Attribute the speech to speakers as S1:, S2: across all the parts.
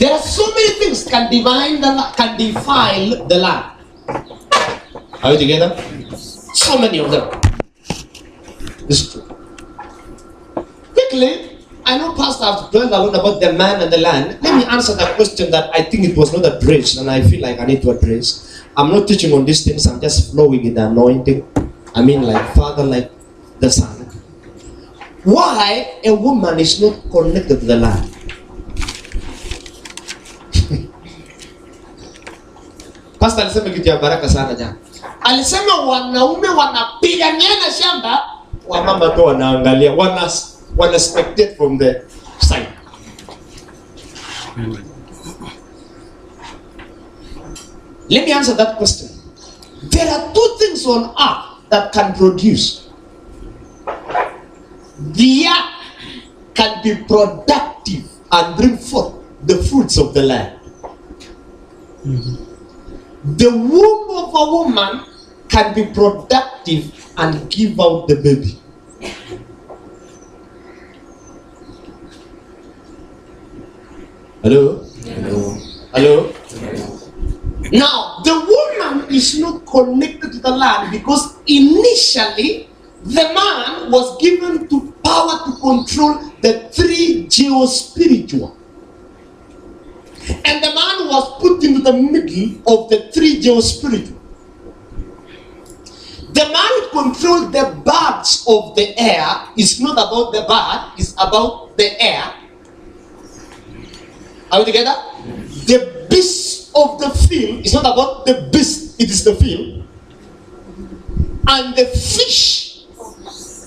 S1: There are so many things can defile the land. Are we together? So many of them. It's true. Quickly, I know Pastor has dwelled a lot about the man and the land. Let me answer that question that I think it was not addressed, and I feel like I need to address. I'm not teaching on these things, I'm just flowing in the anointing. I mean, like Father, like the Son. Why a woman is not connected to the land? Pastor alisema kitu ya baraka sana jana. Alisema wanaume wanapigania shamba, wamama tu wanaangalia, wana spectate from the side. Let me answer that question. There are two things on earth that can produce. The earth can be productive and bring forth the fruits of the land. The womb of a woman can be productive and give out the baby. Hello?
S2: Hello.
S1: Hello? Hello? Now, the woman is not connected to the land because initially the man was given to power to control the three geospiritual. And the man was put into the middle of the three geospiritual. The man controlled the birds of the air. It's not about the bird, it's about the air. Are we together? The beasts of the field, it's not about the beast, it is the field. And the fish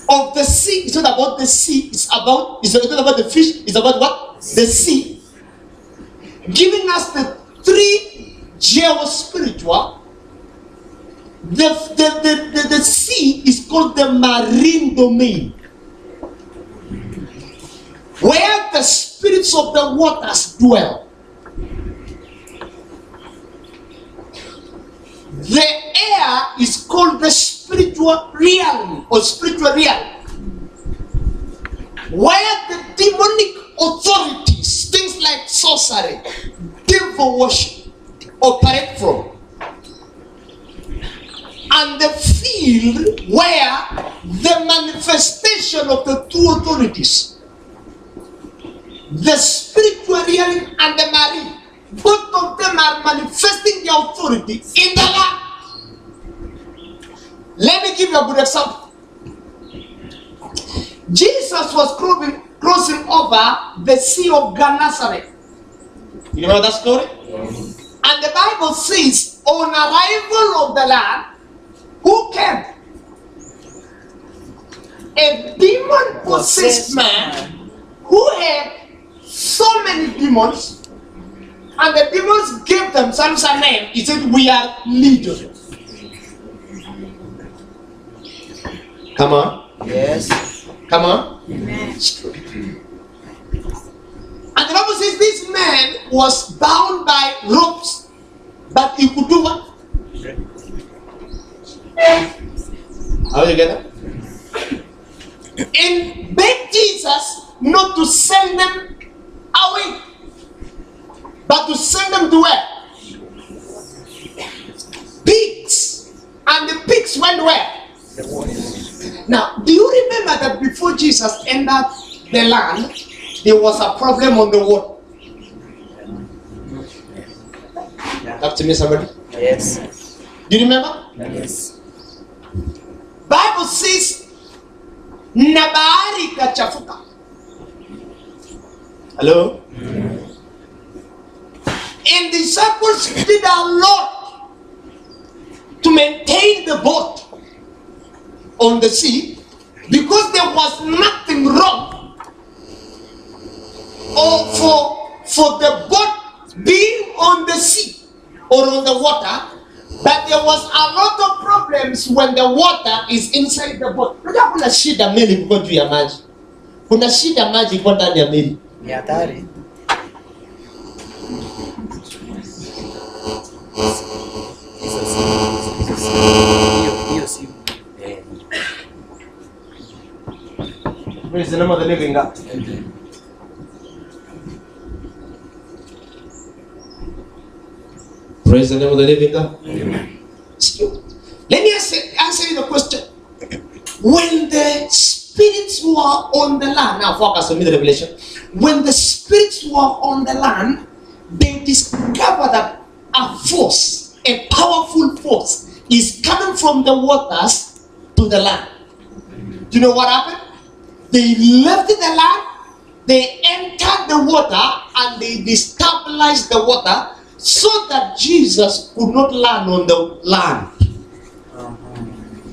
S1: of the sea, it's not about the sea, it's not about the fish, it's about what? The sea. Giving us the three geospiritual. The sea is called the marine domain, where the spirits of the waters dwell. The air is called the spiritual realm or spiritual realm, where the demonic authorities, things like sorcery, devil worship, operate from. And the field where the manifestation of the two authorities, the spiritual realm and the marine, both of them are manifesting their authority in the land. Let me give you a good example. Jesus was crossing over the Sea of Gennesaret. You remember that story? Yes. And the Bible says, on arrival of the land, who came? A demon-possessed man who had so many demons, and the demons gave themselves a name. He said, we are legion. Come on.
S2: Yes.
S1: Come on.
S2: Amen.
S1: And the Bible says this man was bound by ropes, but he could do what? Are we together? And begged Jesus not to send them away, but to send them to where? Pigs. And the pigs went where? Now, do you remember that before Jesus entered the land, there was a problem on the water? Talk to me, somebody.
S2: Yes.
S1: Do you remember?
S2: Yes.
S1: Bible says, na bahari ikachafuka. Hello? And disciples did a lot to maintain the boat on the sea because there was nothing wrong or for the boat being on the sea or on the water, but there was a lot of problems when the water is inside the boat. Unajua kuna shida meli kwa juu ya maji. Kuna shida maji kwa ndani ya meli.
S2: Ni hatari. Hiyo si.
S1: Praise the name of the living God. Praise the name of the living God. Amen. Let me answer you the question. When the spirits were on the land, now focus on me the revelation. When the spirits were on the land, they discovered that a force, a powerful force, is coming from the waters to the land. Do you know what happened? They left the land, they entered the water, and they destabilized the water so that Jesus could not land on the land.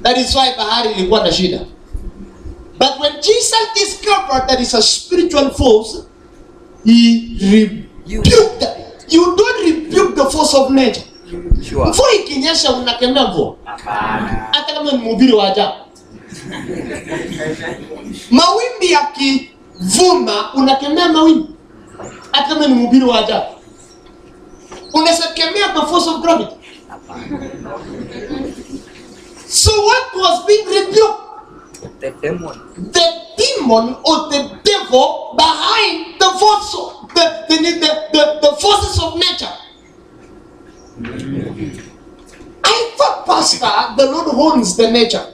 S1: That is why bahari ilikuwa na shida. But when Jesus discovered that it's a spiritual force, he rebuked it. You don't rebuke the force of nature.
S2: Sure.
S1: Mvua ikinyesha unakemea mvua? Hata kama ni mhubiri wa ajabu. Mawimbi yakivuma unakemea mawimbi? Hata kama ni mhubiri wa ajabu. Unaweza kemea the force of gravity? So what was being rebuked?
S2: The demon.
S1: The demon or the devil behind the force of the forces of nature. I thought, Pastor, the Lord owns the nature.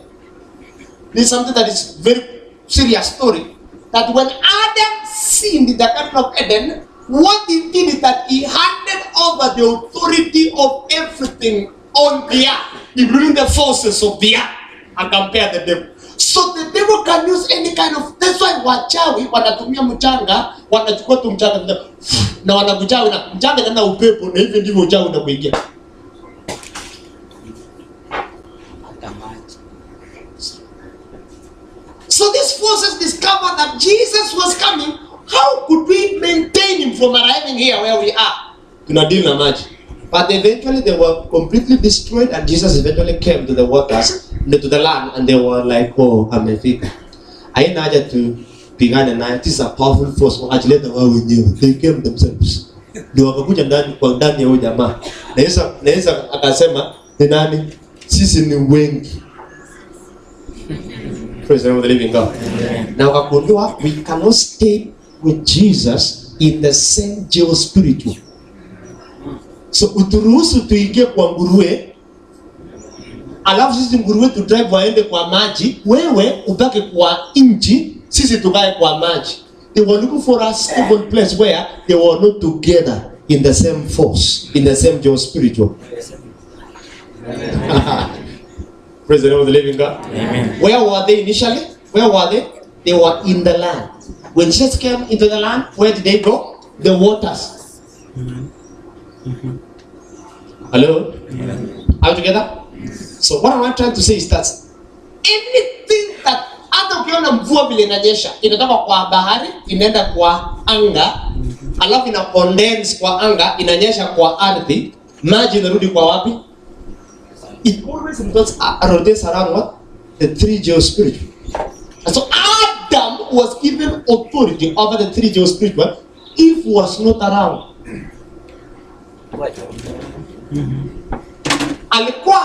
S1: This is something that is very serious story. That when Adam sinned in the Garden of Eden, what he did is that he handed over the authority of everything on the earth, including the forces of the earth, and compare the devil. So the devil can use any kind of, that's why wachawi wanatumia mchanga, wanachukua tu mchanga na wanakuchawi na mchanga na upepo, na hivi ndivyo uchawi unakuingia. So these forces discovered that Jesus was coming. How could we maintain him from arriving here where we are? Tuna deal na maji. But eventually they were completely destroyed, and Jesus eventually came to the waters, to the land, and they were like, oh, amefika. Haina haja tupigane naye. This is a powerful force. Wakajileta wao wenyewe. They came themselves. Ndio wakakuja ndani kwa ndani ya huyo jamaa. Naweza akasema ni nani? Sisi ni wengi. Praise the name of the living God. Na wakagundua we cannot stay with Jesus in the same geospiritual. So uturuhusu tuingie kwa nguruwe, alafu sisi nguruwe tu drive waende kwa maji, wewe ubaki kwa inchi, sisi tukae kwa maji. They were looking for a stable place where they were not together in the same force, in the same geospiritual. Praise the name of the living God. Amen. Where were they initially? Where were they? They were in the land. When Jesus came into the land, where did they go? The waters. Hello? Are you together? So what I'm trying to say is that anything that hata ukiona mvua vile inanyesha inatoka kwa bahari inaenda kwa anga, alafu ina condense kwa anga inanyesha kwa ardhi, maji inarudi kwa wapi? It always rotates around what? The three geospiritual. And so Adam was given authority over the three geospiritual. Eve was not around. Alikuwa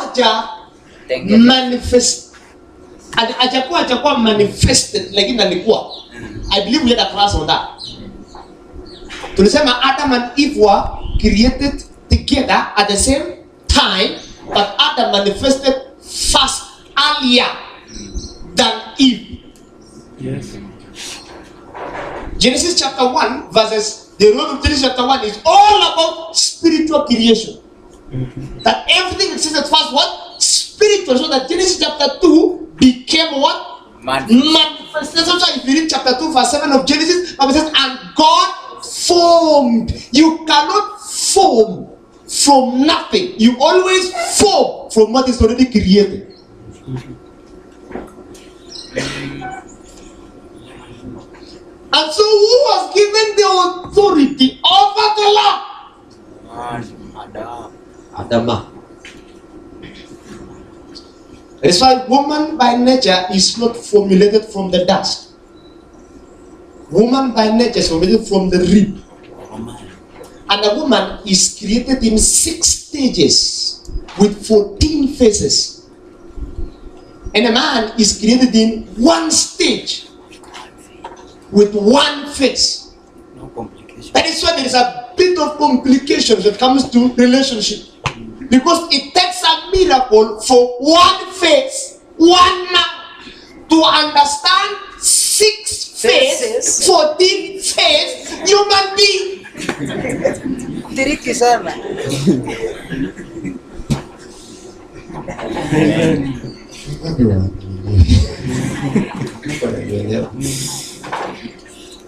S1: hajakuwa manifested, lakini alikuwa. I believe we had a class on that. Tulisema Adam and Eve were created together at the same time, but Adam manifested first, earlier than Eve.
S2: Yes.
S1: Genesis chapter 1 verses, the role of Genesis chapter 1 is all about spiritual creation. That everything existed first what? Spiritual. So that Genesis chapter 2 became what? Manifestation. So if you read chapter 2 verse 7 of Genesis, it says, and God formed. You cannot form from nothing. You always form from what is already created. And so who was given the authority over the land? Adama. That's why woman by nature is not formulated from the dust. Woman by nature is formulated from the rib. And a woman is created in 6 stages with 14 phases. And a man is created in 1 stage with 1 phase.
S2: No complication.
S1: That is why there is a bit of complications when it comes to relationship. Because it takes a miracle for one face, one man to understand 6 face, 14 face human being.
S2: Tiriki sana.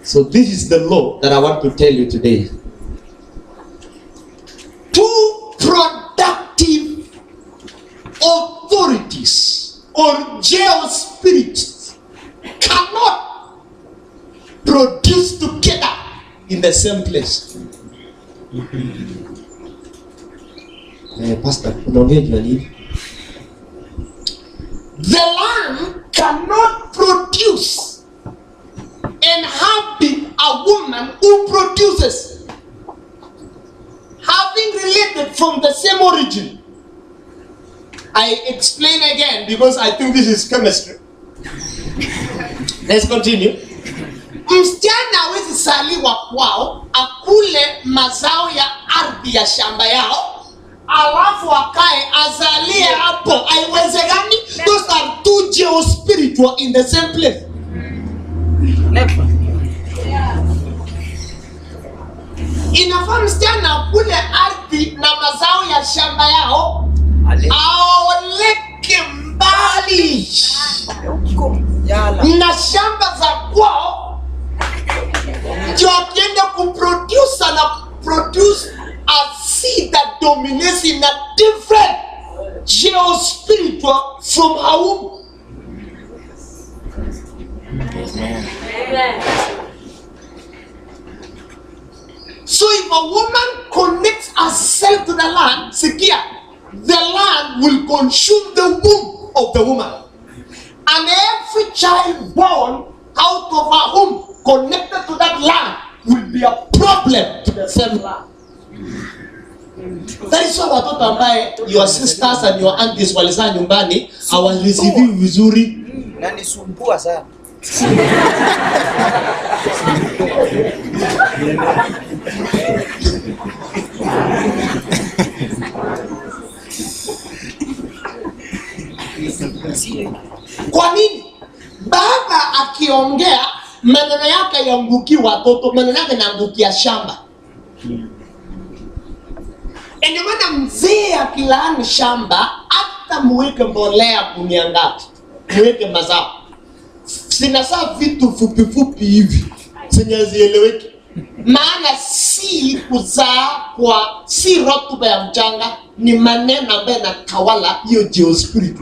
S1: So this is the law that I want to tell you today. 2 productive authorities or jail spirits cannot produce together in the same place. Pastor, the land cannot produce and having a woman who produces, having related from the same origin. I explain again because I think this is chemistry. Let's continue. Msichana hawezi saliwa kwao akule mazao ya ardhi ya shamba yao alafu akae azalie hapo. Haiwezekani. Those are 2 geo-spiritual in the same place.
S2: Never.
S1: Inafaa msichana akule ardhi na mazao ya shamba yao aoleke mbali na shamba za kwao, ndio akienda kuproduce na produce a seed that dominates in a different geo-spiritual from her womb. Amen. So if a woman connects herself to the land, the land will consume the womb of the woman. And every child born out of her womb connected to that land will be a problem to the same land. That is why watoto ambaye your sisters and your aunties walizaa nyumbani hawareceive vizuri.
S2: Nani sumbua sana.
S1: Kwa nini? Baba akiongea maneno yake yaanguki watoto, maneno yake yanaangukia shamba. Ndio maana mzee akilaani shamba, hata muweke mbolea gunia ngapi, muweke mazao, sinasa vitu fupi fupi hivi zinyazieleweki. Maana si kuzaa kwa si rotuba ya mchanga, ni maneno ambayo yanatawala hiyo geospirit.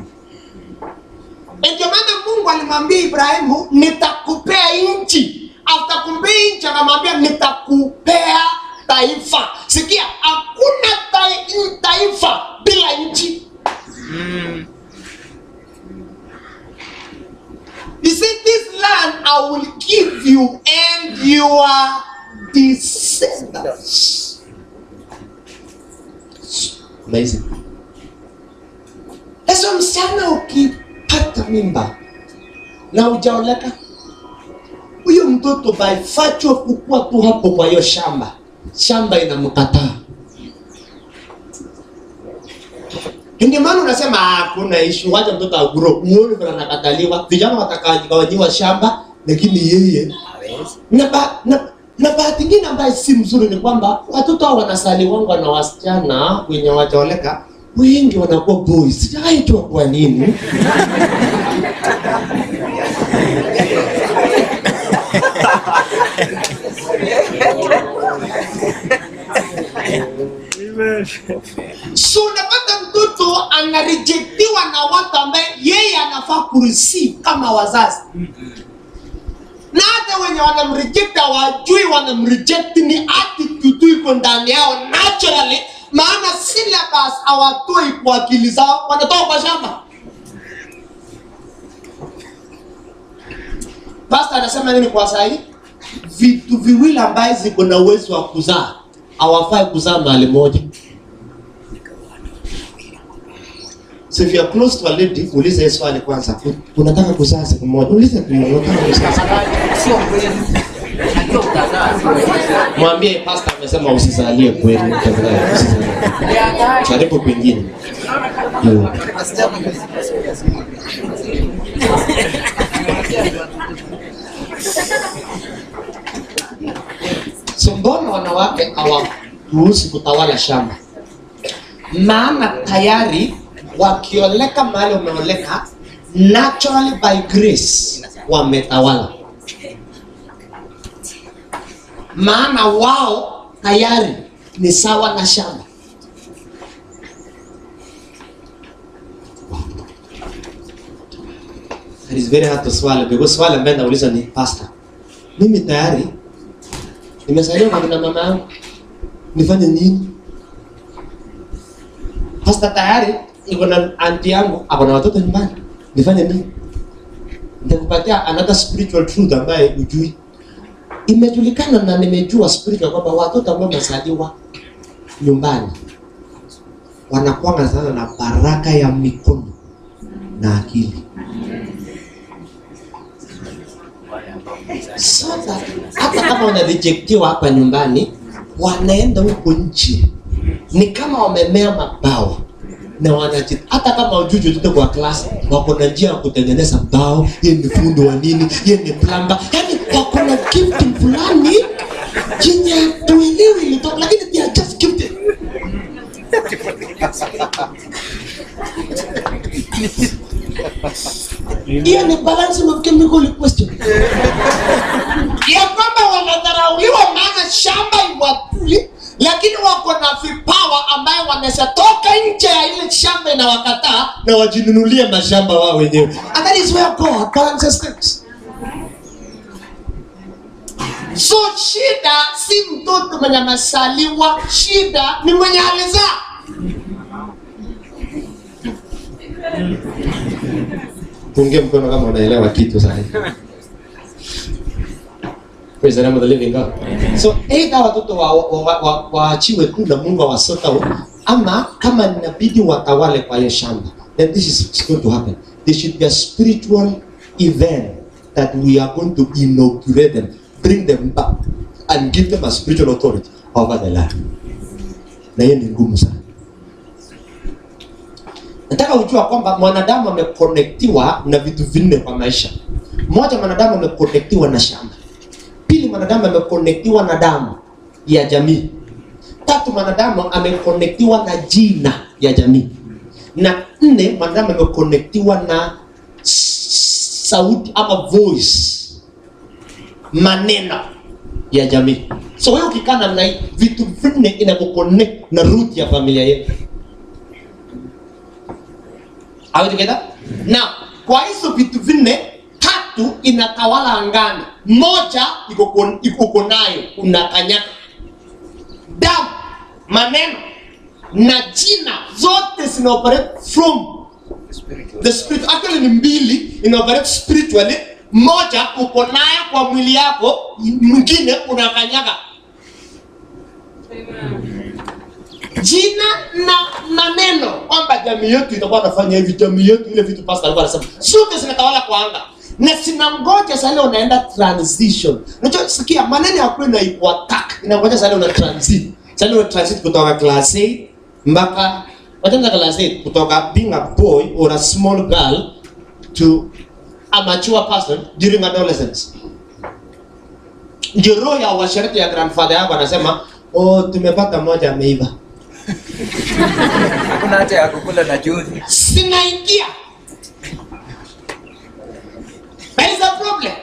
S1: Ndio maana Mungu alimwambia Ibrahimu, nitakupea nchi. After kumpea nchi anamwambia nitakupea taifa. Sikia, hakuna taifa bila nchi. You see, this land I will give you and your descendants. Amazing. Sasa msichana ukipata mimba na hujaoleka, huyo mtoto by virtue of kukua tu hapo kwa hiyo shamba inamkataa. Ndio maana unasema hakuna issue, wacha mtoto agro. Uone vile anakataliwa. Vijana watakajiwa shamba lakini yeye na bahati nyingine ambayo si mzuri ni kwamba watoto hao wanasaliwa na wasichana wenye wajaoleka, wengi wanakuwa boys. Haitwa kwa nini? So unapata mtoto anarejectiwa na watu ambaye yeye anafaa kureceive kama wazazi. Na hata wenye wanamreject hawajui wanamreject ni attitude iko ndani yao naturally, maana syllabus hawatoi kwa akili zao, wanatoa kwa shamba. Pastor anasema nini kwa sahi? Vitu viwili ambaye ziko na uwezo wa kuzaa hawafai kuzaa mahali moja. So if you are close to a lady, ulize swali kwanza. Unataka kuzaa siku moja? Ulize tu, unataka kuzaa.
S2: Sio kweli. Najua utazaa.
S1: Mwambie pastor amesema usizalie kweli, usizalie. Karibu kwingine. So mbona wanawake hawaruhusi kutawala shamba? Maana tayari wakioleka mahali wameoleka, naturally by grace wametawala. Maana wao tayari ni sawa na shamba. It is very hard to swallow because swallow ambaye nauliza ni pastor. Mimi tayari nimesaliwa na mama yangu. Nifanye nini? Pastor tayari iko na auntie yangu, hapo na watoto nyumbani. Nifanye nini? Nitakupatia another spiritual truth ambaye hujui. Imejulikana na nimejua spiritual kwamba watoto ambao wamezaliwa nyumbani wanakuwa sana na baraka ya mikono na akili. So that hata kama wanarejectiwa hapa nyumbani, wanaenda huko nje ni kama wamemea mabawa na wanajit. Hata kama ujuju tuto kwa class, wako na njia ya kutengeneza bao, yeye ni fundi wa nini, yeye ni plumber, yani wako na gifting fulani yenye tuelewi ilitoka, lakini they are just gifted. Hiyo ni balance of chemical question. Ya kwamba wanadharauliwa maana shamba iwatuli, lakini wako na vipawa ambayo wanaweza toka nje ya ile shamba na wakataa na wajinunulie mashamba wao wenyewe. And that is where God balances things. So shida si mtoto mwenye amesaliwa, shida ni mwenye alizaa. Punge mkono kama unaelewa kitu sasa. Praise the name of the living God. So either watoto waachiwe tu na Mungu awasota, ama kama inabidi watawale kwa hiyo shamba, then this is going to happen. There should be a spiritual event that we are going to inaugurate them, bring them back and give them a spiritual authority over the land. Na hiyo ni ngumu sana. Nataka ujue kwamba mwanadamu ameconnectiwa na vitu vinne kwa maisha. Moja, mwanadamu ameconnectiwa na shamba. Pili, mwanadamu ameconnectiwa na damu ya jamii. Tatu, mwanadamu ameconnectiwa na jina ya jamii. Na nne, mwanadamu ameconnectiwa na sauti ama voice, maneno ya jamii. So wewe ukikana na vitu vinne inakuconnect na root ya familia yako. Are we together? Now, kwa hizo vitu vinne, tatu inatawala angani. Moja iko nayo unakanyaka. Damu, maneno na jina zote zina operate from the spirit. Actually ni mbili ina operate spiritually. Moja uko nayo kwa mwili yako, mwingine unakanyaka. Jina na maneno, kwamba jamii yetu itakuwa nafanya hivi, jamii yetu ile vitu pastor alikuwa anasema. Zote zinatawala kwa anga. Na sinangoja sasa unaenda transition. Unajua sikia maneno ya kweli na iko attack. Inangoja sasa una transit. Sasa una transit kutoka class A mpaka wataanza class A, kutoka being a boy or a small girl to a mature person during adolescence. Ndio roho ya washarati ya grandfather yako anasema, "Oh, tumepata moja ameiva."
S2: Hakuna haja ya kukula na juzi.
S1: Sinaingia. There is a problem.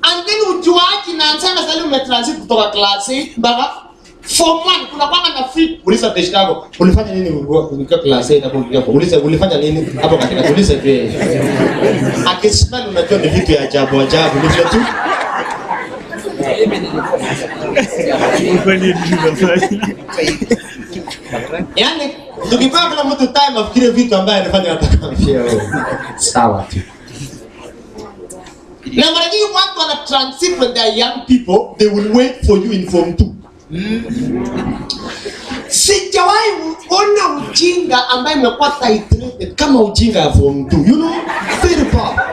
S1: And then ujuaji na ansana sasa umetransit kutoka class 8 mpaka form 1. Kuna kwanga na free. Uliza test yako. Ulifanya nini ukiwa class 8 hapo ukiwa? Uliza ulifanya nini hapo katika uliza je. Akismell unajua ni vitu ya ajabu ajabu. Ni vitu tu. Yaani tukipewa kila mtu time afikire vitu ambaye anafanya atakamfia wewe. Sawa tu. Na mara nyingi watu wana transit when they are young people, they will wait for you in form 2. Sijawahi kuona ujinga ambaye imekuwa titrated kama ujinga ya form 2. You know, very powerful.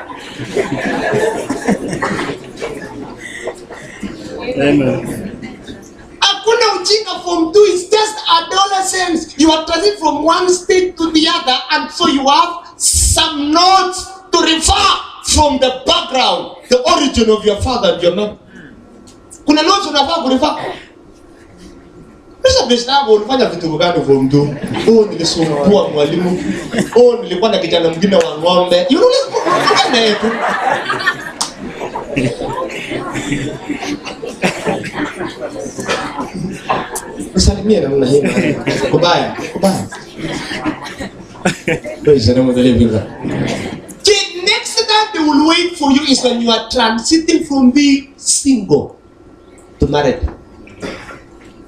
S1: Hakuna ujinga form 2, it's just adolescence. You are transiting from one state to the other, and so you have some notes to refer from the background, the origin of your father and your mother. Kuna notes unafaa kurefer. Sasa beshtago ulifanya vitu gani form 2? Nilisumbua mwalimu. Nilikuwa na kijana mwingine wa ng'ombe. You know let's go. Usalimie namna hii. Kubaya. Praise the name of the living God. The next time they will wait for you is when you are transiting from being single to married.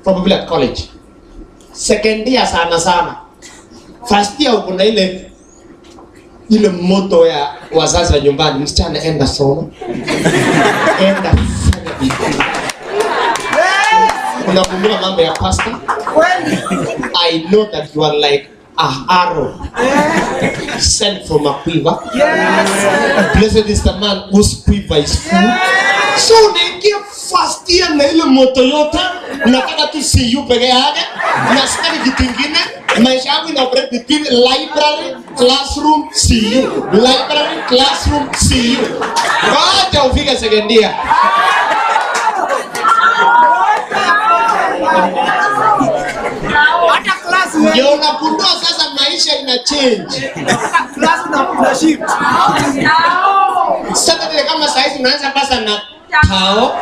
S1: Probably at college. Second year sana. First year uko na ile moto ya wazazi wa nyumbani, msichana enda soma. Enda fanya bidii. Unakumbuka mambo ya pastor? I know that you are like a arrow sent from a quiver. Blessed is the man whose quiver is full. So unaingia first year na ile moto yote, unataka tu see you peke yake, unasikia kitu kingine. Maisha yangu ina operate between library, classroom, see you. Library, classroom, see you. Wacha ufike second year. Ndio unagundua sasa maisha ina change.
S3: Class na shift.
S1: Sasa vile kama sasa hivi unaanza pasa na tao.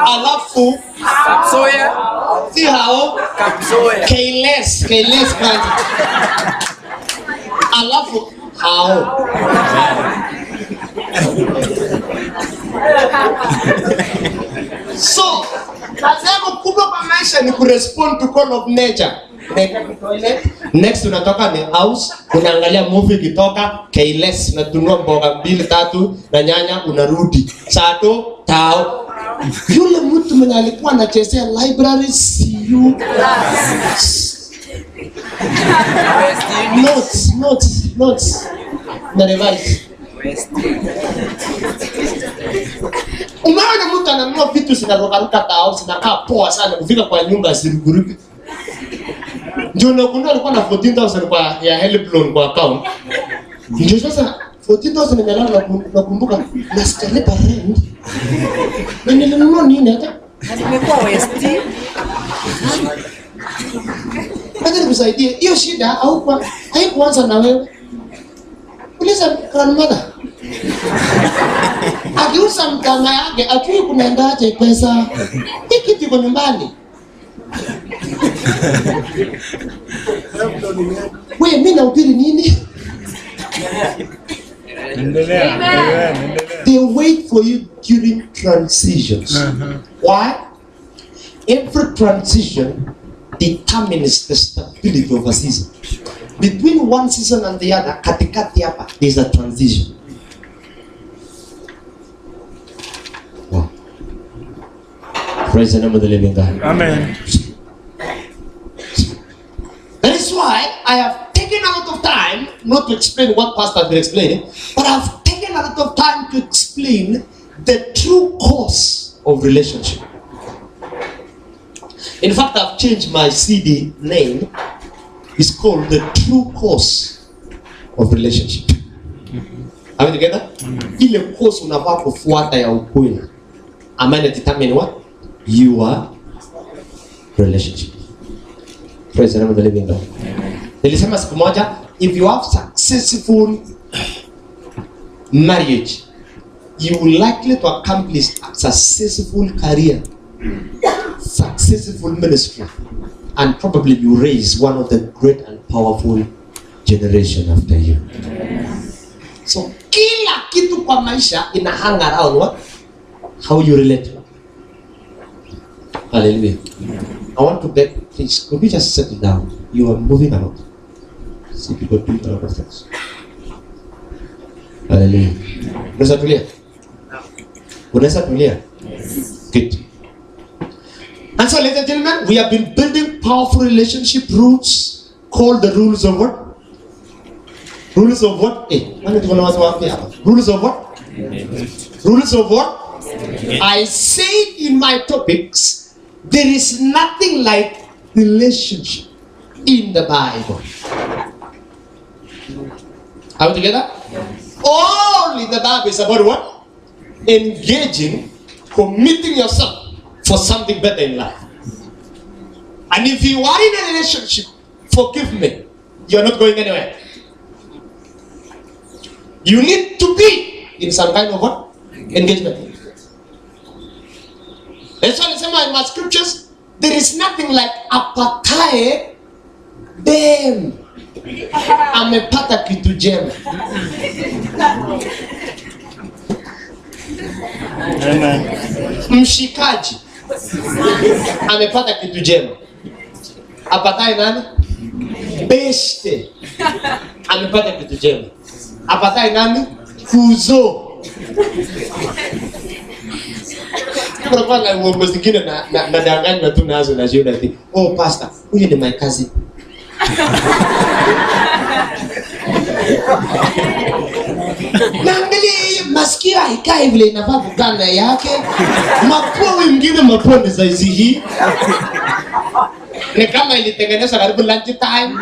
S1: Alafu
S2: Kapsoya.
S1: si hao.
S2: Kapsoya.
S1: Keyless kwanza. Alafu hao. So, kazi yako kubwa kwa maisha ni kurespond to call of nature. Next unatoka ni house, unaangalia movie kitoka, keyless, unatunua mboga 2-3 na nyanya unarudi. Sato, tao. Yule mtu mwenye alikuwa anachezea library, see you. Notes. Na revise. Umeona mtu ananunua vitu zinazokaruka tao, zinakaa poa sana kufika kwa nyumba ziriguruki. Ndio unakuta alikuwa na 14,000 kwa ya help loan kwa account. Ndio sasa 14,000 nimelala nakumbuka na sitalipa rent. Na nilinunua nini hata?
S3: Nimekuwa West.
S1: Hata nikusaidie. Hiyo shida haikuanza na wewe. Uliza grandmother. Akiuza mtama yake, ajui kunaendaje pesa. Hiki kiko nyumbani. Wewe mimi nahubiri nini?
S4: Endelea.
S1: They wait for you during transitions. Why? Every transition determines the stability of a season. Between one season and the other, katikati hapa, there's a transition. Wow. Praise the name of the living God.
S4: Amen.
S1: That is why I have taken a lot of time, not to explain what Pastor has been explaining, but I've taken a lot of time to explain the true cause of relationship. In fact, I've changed my CD name. It's called The True Cause of Relationship. Are we together? Ile course unafaa kufuata ya ukweli. Am I determine what? Your relationship. Praise the name of the living God. Nilisema siku moja, if you have successful marriage, you will likely to accomplish a successful career, successful ministry, and probably you raise one of the great and powerful generation after you. So kila kitu kwa maisha ina hang around what? How you relate. Hallelujah. I want to beg, please, could we just settle down? You are moving around. See people doing a lot of things. Hallelujah. Unaweza tulia? Unaweza tulia? Good. And so, ladies and gentlemen, we have been building powerful relationship roots called the rules of what? Rules of what? Rules of what? Rules of what? I said in my topics, there is nothing like relationship in the Bible. Are we together? All in the Bible is about what? Engaging, committing yourself for something better in life. And if you are in a relationship, forgive me, you're not going anywhere. You need to be in some kind of what? Engagement. That's why I say in my scriptures, there is nothing like apatae dem. Amepata kitu jema. Mshikaji amepata kitu jema. Apataye nani? Beste amepata kitu jema. Apataye nani? Kuzo. Kuna kwa na uongo zingine na danganywa tu nazo na jiona ati, oh pastor, huyu ni my cousin. Naangalia masikio haikai vile inafaa kukana yake. Mapua wengine mapua ni size hii. Ni kama ilitengenezwa karibu lunch time.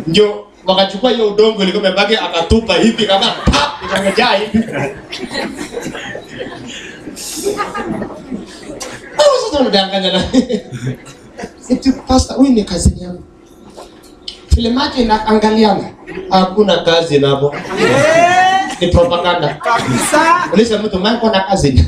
S1: Ndio wakachukua hiyo udongo ilikuwa imebaki akatupa hivi kama pap ikangejaa hivi. Sasa tunadanganya na. Eti pastor, huyu ni kazini yangu. Vile macho inaangaliana, hakuna kazi nabo. Ni propaganda. Kabisa. Uliza mtu mimi kuna kazi.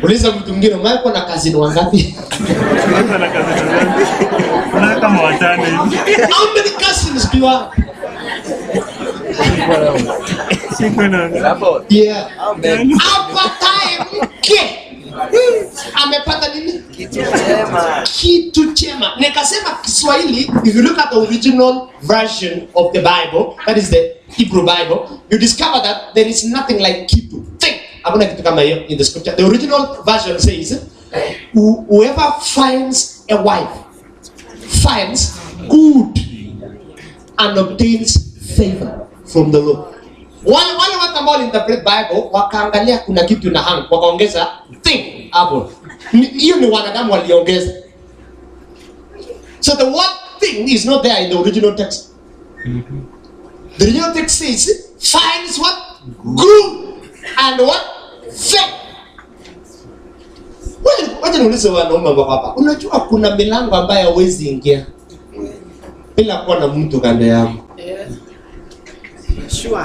S1: Uliza mtu mwingine mimi kuna kazi ni wangapi?
S4: Kuna kazi ni wangapi? Kuna kama watano hivi.
S1: How many cousins do you have? Yeah. Apataye mke amepata nini? Kitu chema. Nikasema Kiswahili, if you look at the original version of the Bible, that is the Hebrew Bible, you discover that there is nothing like kitu. Think. Hakuna kitu kama hiyo in the scripture. The original version says, whoever finds a wife finds good and obtains favor from the Lord. Wale watu ambao interpret Bible wakaangalia kuna kitu na hang wakaongeza think hapo. Hiyo ni wanadamu waliongeza. So the word thing is not there in the original text. The original text says finds what? Good and what? Favor. Wacha niulize wanaume hapa. Unajua kuna milango ambayo hauwezi ingia bila kuwa na mtu kando yako.
S3: Sure.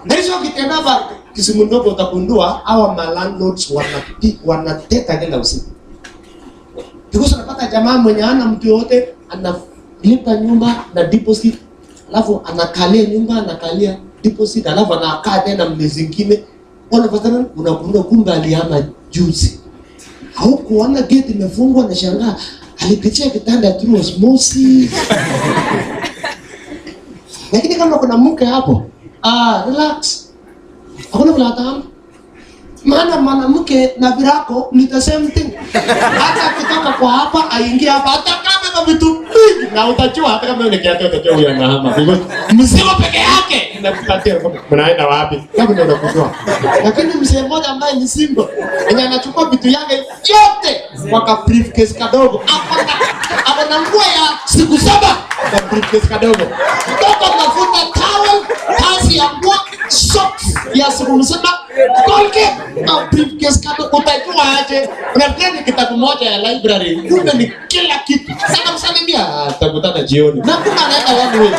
S1: Ndio ukitenda hapa Kisumu ndogo utagundua hawa landlords wanateka kila usiku. Because unapata jamaa mwenye hana mtu yote analipa nyumba na deposit, alafu anakalia nyumba anakalia deposit, alafu anakaa tena mlezi zingine. Unapata unagundua kumbe alihama juzi. Haukuona gate imefungwa na shangaa alipitia kitanda through osmosis. Lakini kama kuna mke hapo, relax. Hakuna kulata. Maana mwanamke na virako ni the same thing. Hata kutoka kwa hapa aingia hapa hata kama vitu vingi na utajua hata kama ni kiatu utajua huyu anahama. Mzee peke yake inakupatia mnaenda wapi? Kama ndio unakujua. Lakini mzee mmoja ambaye ni single, yeye anachukua vitu yake yote kwa briefcase kadogo. Hapo na nguo ya siku 7 kwa briefcase kadogo. Kutoka mafuta towel, kazi ya nguo, socks ya siku mzima, Colgate au briefcase kadogo utajua aje. Unafikiri kitabu moja ya library, kumbe ni kila kitu. Sasa msalimia tutakutana jioni. Na kuna anaenda wapi wewe?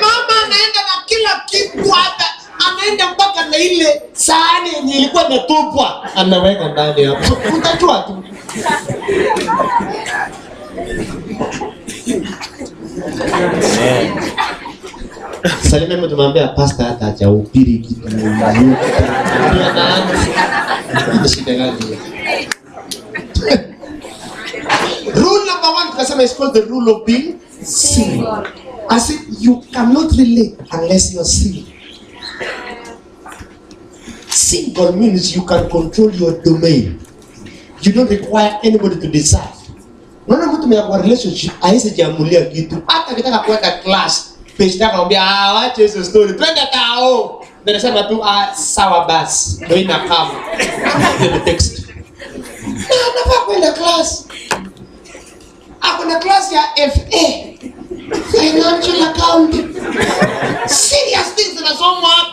S1: Mama anaenda na kila kitu hata anaenda mpaka na ile sahani yenye ilikuwa imetupwa anaweka ndani hapo. Utajua tu. Salime mtu mwambia pastor hata hajahubiri kitu muhimu. Ndio anaanza. Ni shida gani? Rule number 1 tukasema is called the rule of being single. I said you cannot relate unless you are single. Single means you can control your domain. You don't require anybody to decide. Unaona mtu mwenye kwa relationship haisi jiamulia kitu. Hata akitaka kuweka class, page yako anambia wacha hizo story. Twende tao. Ndio nasema tu sawa basi. Ndio ina kama. Ndio text. Nafaa kwenda class. Hakuna class ya FA. Financial accounting. Serious things zinasomwa hapa.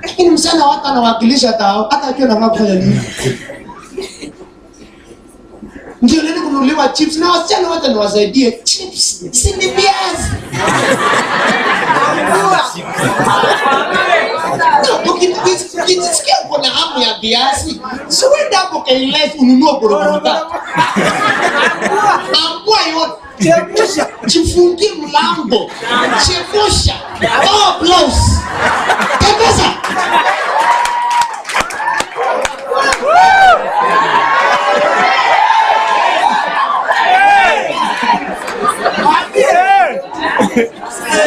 S1: Lakini msana watu anawakilisha tao. Hata akiwa anafaa kufanya nini? Ndio nini kununuliwa chips na wasichana wote ni wasaidie chips. Si ni viazi. Ukisikia kuna hamu ya viazi, si uende hapo Kailes ununue gorogoro tatu. Ambua yote. Chepusha. Chifungie mlango. Chepusha. Oh, blouse. Tembeza.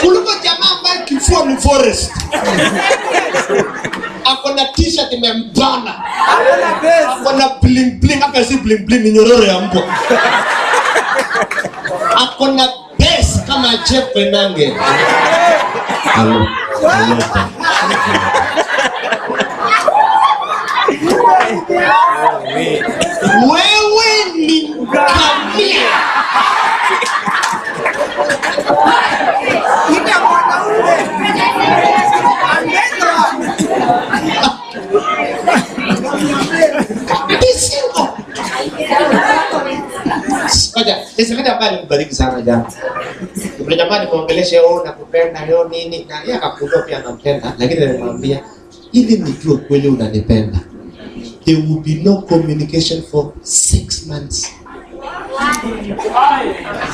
S1: Kuliko jamaa ambaye kifua ni forest. Akona t-shirt imembana. Akona bling bling, hapa si bling bling ni nyororo ya mbwa. Akona base kama Jeff Benange. Hello. Wewe ni kamia. Isifika mbali kubariki sana jana. Kuna jamaa nimeongelesha yeye nakupenda leo nini na yeye akakudoa pia anampenda lakini nilimwambia ili nijue kweli unanipenda. There will be no communication for 6 months.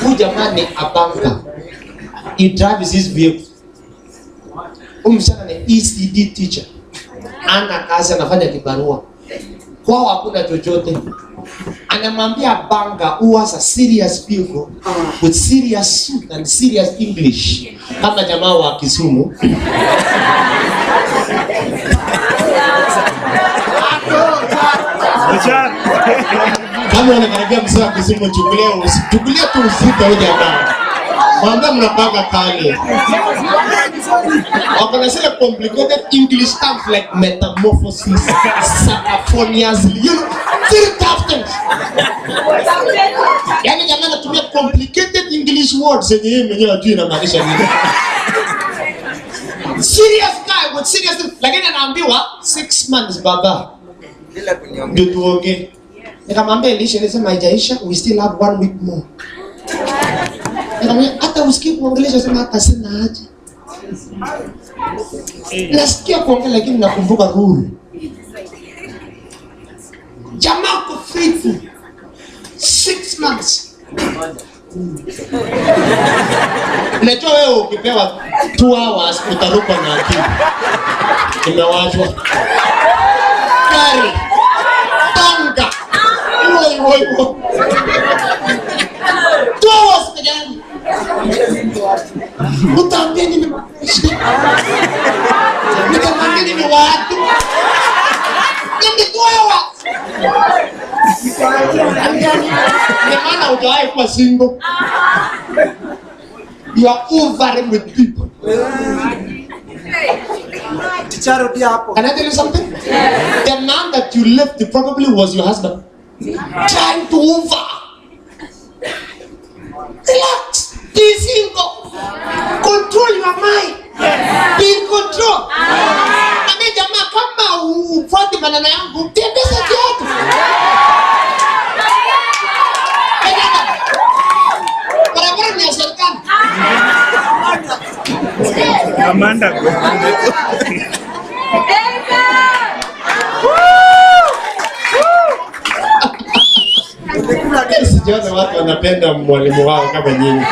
S1: Huyu jamaa ni abanga. He drives his vehicle. Msichana ni ECD teacher. Ana kazi anafanya kibarua. Kwao hakuna chochote. Anamwambia banga who was a serious people with serious suit and serious English. Kama jamaa wa Kisumu. Kama unakaribia msema Kisumu chukulia tu uzito huyo jamaa. Mwambie mnapanga kale. Wakona zile complicated English terms like metamorphosis, sacaphonias, you know, very tough things. Yaani jamaa anatumia complicated English words yenye yeye mwenyewe hajui inamaanisha nini. Serious guy with serious things. Lakini anaambiwa 6 months baba. Ndio tuongee. Nikamwambia Elisha anasema haijaisha, we still have 1 week more. Hata usikie kuongelesha sema hata sina haja. Nasikia kuongelea lakini nakumbuka rule. Jamaa ko faithful 6 months. Unajua wewe ukipewa 2 hours utaruka na akili. Imewachwa. Kari. Tanga. Woi. 2 hours kijana. Utaambia nini maisha? Nikamwambia nini watu? Ningekuwa ni maana hujawahi kuwa single. You are overing with people. Can I tell you something? The man that you left probably was your husband. Trying to over. Relax. Be single. Control your mind. Be in control. Ame jamaa kama ufuate maneno yangu, tembeza kiatu. Barabara ni ya serikali.
S4: Amanda.
S1: Sijaona watu wanapenda mwalimu wao kama nyinyi.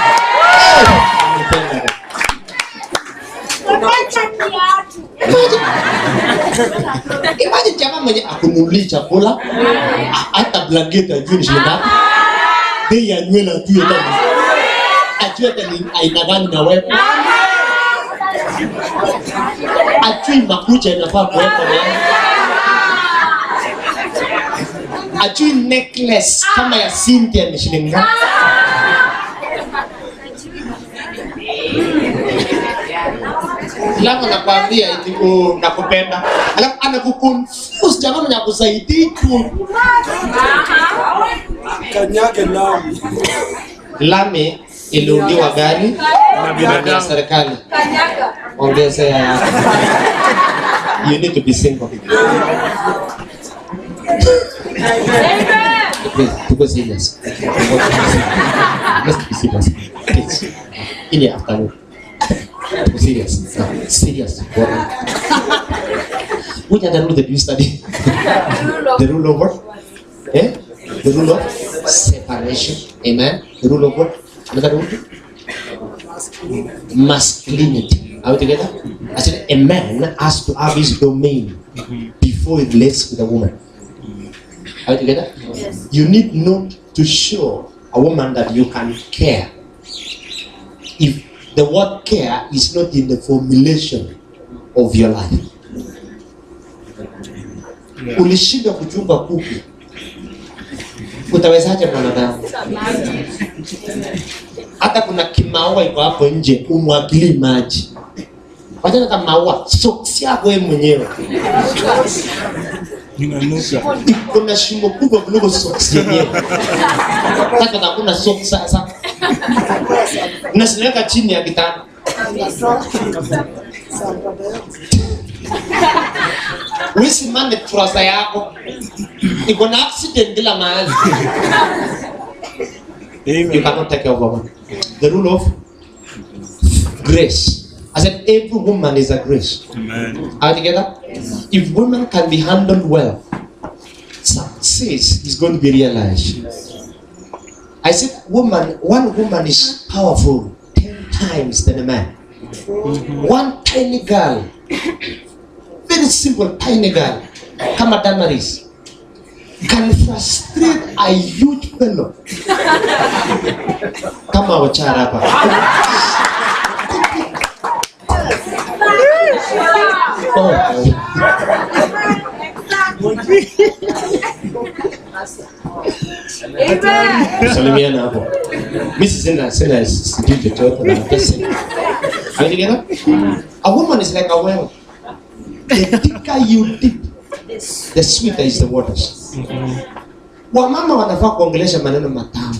S1: Imagine jamaa mwenye akununulia chakula, hata blanketi ajui ni shilingi ngapi. Bei ya nywele ajui hata ni. Ajui hata ni aina gani na wewe. Ajui makucha inafaa kuweka na. Ajui necklace kama ya Cynthia ni shilingi ngapi? Alafu nakwambia eti nakupenda. Alafu anakuconfuse jamaa na kusaidia tu.
S3: Kanyage lami.
S1: Lami iliundiwa gari na serikali. Ongeza ya. You need to be single. Please, to go serious. Let's be serious. Please. In the afternoon. To go serious. No, serious. Which other rule did you study? The rule of what? Eh? The rule of separation. Amen. The rule of what? Another rule? Masculinity. Are we together? I said a man has to have his domain before he relates with a woman. Are we together? Yes. You need not to show a woman that you can care if the word care is not in the formulation of your life. Ulishinda kuchunga kuku, utawezaje mwanadamu? Hata kuna kimaua iko hapo nje, umwagilie maji. Wajana kama maua, socks yako wewe mwenyewe. Kuna shimo kubwa kuliko socks yenyewe. Hata kuna socks sasa. Unasimeka chini ya kitanda. Wisi mane trouser yako. Iko na accident kila mahali. You cannot take care of a woman. The rule of grace. I said every woman is a grace. Amen. Are we together? Yes. If women can be handled well, success is going to be realized. I said one woman is powerful 10 times than a man. One tiny girl, very simple tiny girl, kama Damaris, can frustrate a huge fellow. Kama Wachara hapa. Salimiana hapo. Mimi sina sijui chochote na pesa. Are you together? A woman is like a well. The thicker you dip, the sweeter is the waters. Wamama wanafaa kuongelesha maneno matamu.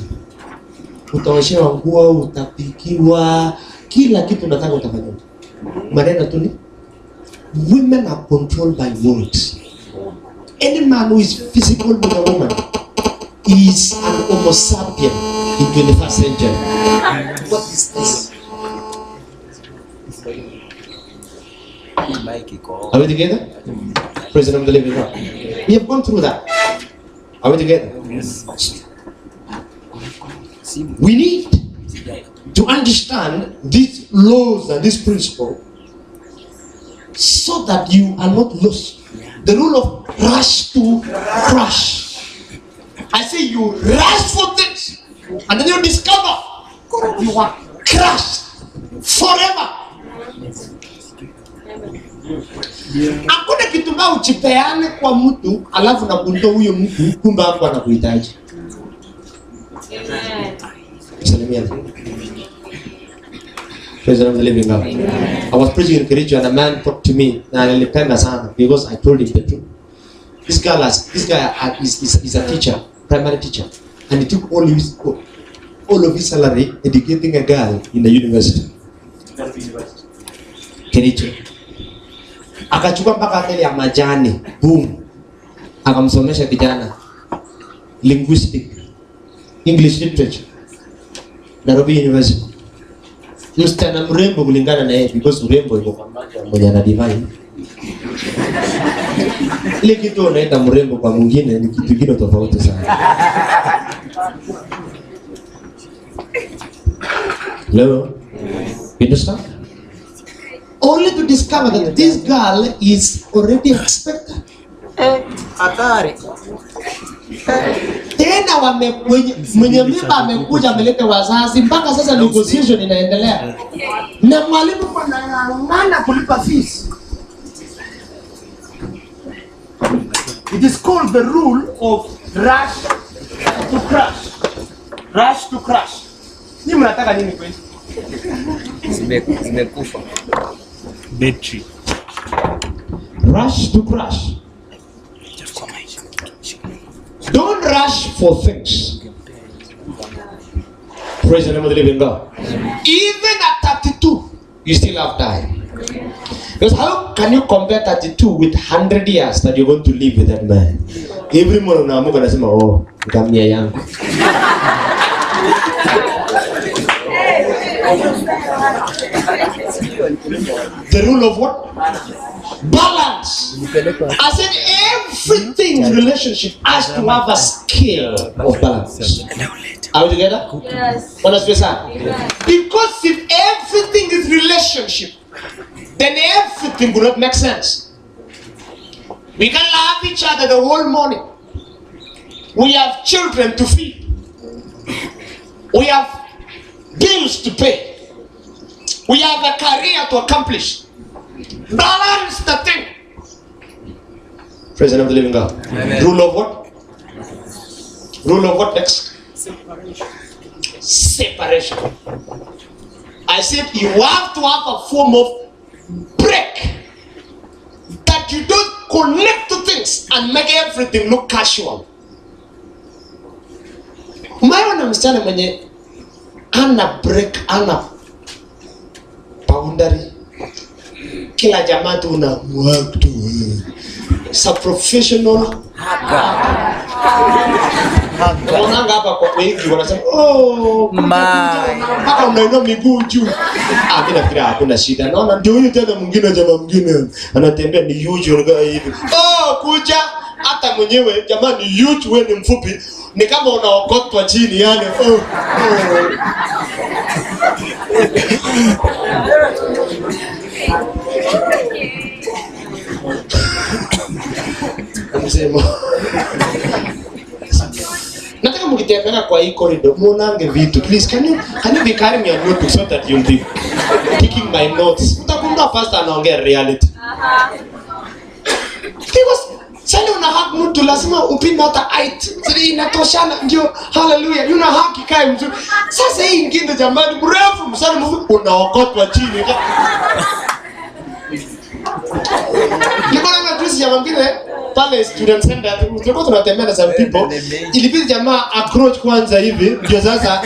S1: Utaoshewa nguo, utapikiwa, kila kitu unataka utafanya. Maneno tu ni women are controlled by words. Any man who is physical with a woman is an homo sapien in 21st century. What is this? Are we together? Praise the name of the living God. We have gone through that. Are we together? Yes. We need to understand these laws and this principle so that you are not lost. The rule of rush to crush. I say you rush for things and then you discover you are crushed forever. Hakuna kitu mbaya uchipeane kwa mtu alafu na kundo huyo mtu kumbe hapo anakuhitaji. Amen. Praise the living God. I was preaching in Kericho and a man talked to me na nilipenda sana because I told him the truth. This guy is a teacher, primary teacher, and he took all of his salary educating a girl in the university. Kericho. Akachukua mpaka hoteli ya majani, boom. Akamsomesha kijana linguistic, English literature, Nairobi University. Msichana mrembo kulingana na yeye because urembo iko kwa macho mmoja na divine. Ile kitu unaita mrembo kwa mwingine ni kitu kingine tofauti sana. Hello? You understand? Only to discover that this girl is already expected.
S3: Hatari.
S1: Tena mwenye mimba amekuja ameleta wazazi mpaka sasa negotiation inaendelea. Na mwalimu anang'ang'ana kulipa fees. It is called the rule of rush to crash. Rush to crash. Ni mnataka nini kweli?
S2: Zimekufa.
S4: Betri.
S1: Rush to crash. Don't rush for things. Praise the name of the living God. Even at 32, you still have time. Because how can you compare 32 with 100 years that you're going to live with that man? Every morning unaamka unasema oh, ngamia yangu. The rule of what? Balance. I said everything in relationship has to have a scale of balance. Are we together?
S5: Yes.
S1: Because if everything is relationship, then everything will not make sense. We can love each other the whole morning. We have children to feed. We have bills to pay. We have a career to accomplish. Balance the thing. Praise the name of the living God.
S2: Amen.
S1: Rule of what? Rule of what next? Separation. I said you have to have a form of break. That you don't connect to things and make everything look casual. Umeona msichana mwenye ana break, ana boundary. Kila jamaa tu una work to it's a professional Unaanga hapa kwa wengi wanasema oh hapa unainua miguu juu. Mimi nafikiri hakuna shida. Naona ndio huyu tena mwingine jamaa mwingine anatembea ni huge unaga hivi. Oh kuja hata mwenyewe jamaa ni huge wewe ni mfupi ni kama unaokotwa chini yani Msemo. Nataka mkitembea kwa hii corridor muonange vitu. Please can you be carrying your notebook so that you'll be taking my notes. Utakumbuka pastor anaongea reality. Because sasa una hug mtu lazima upime hata height. Sasa inatoshana ndio hallelujah. Una hug ikae mzuri. Sasa hii ingine jamani mrefu msana mfupi unaokotwa chini. Nilikuwa na juice ya mwingine pale student center tulikuwa tunatembea na some people ilibidi jamaa approach kwanza hivi ndio sasa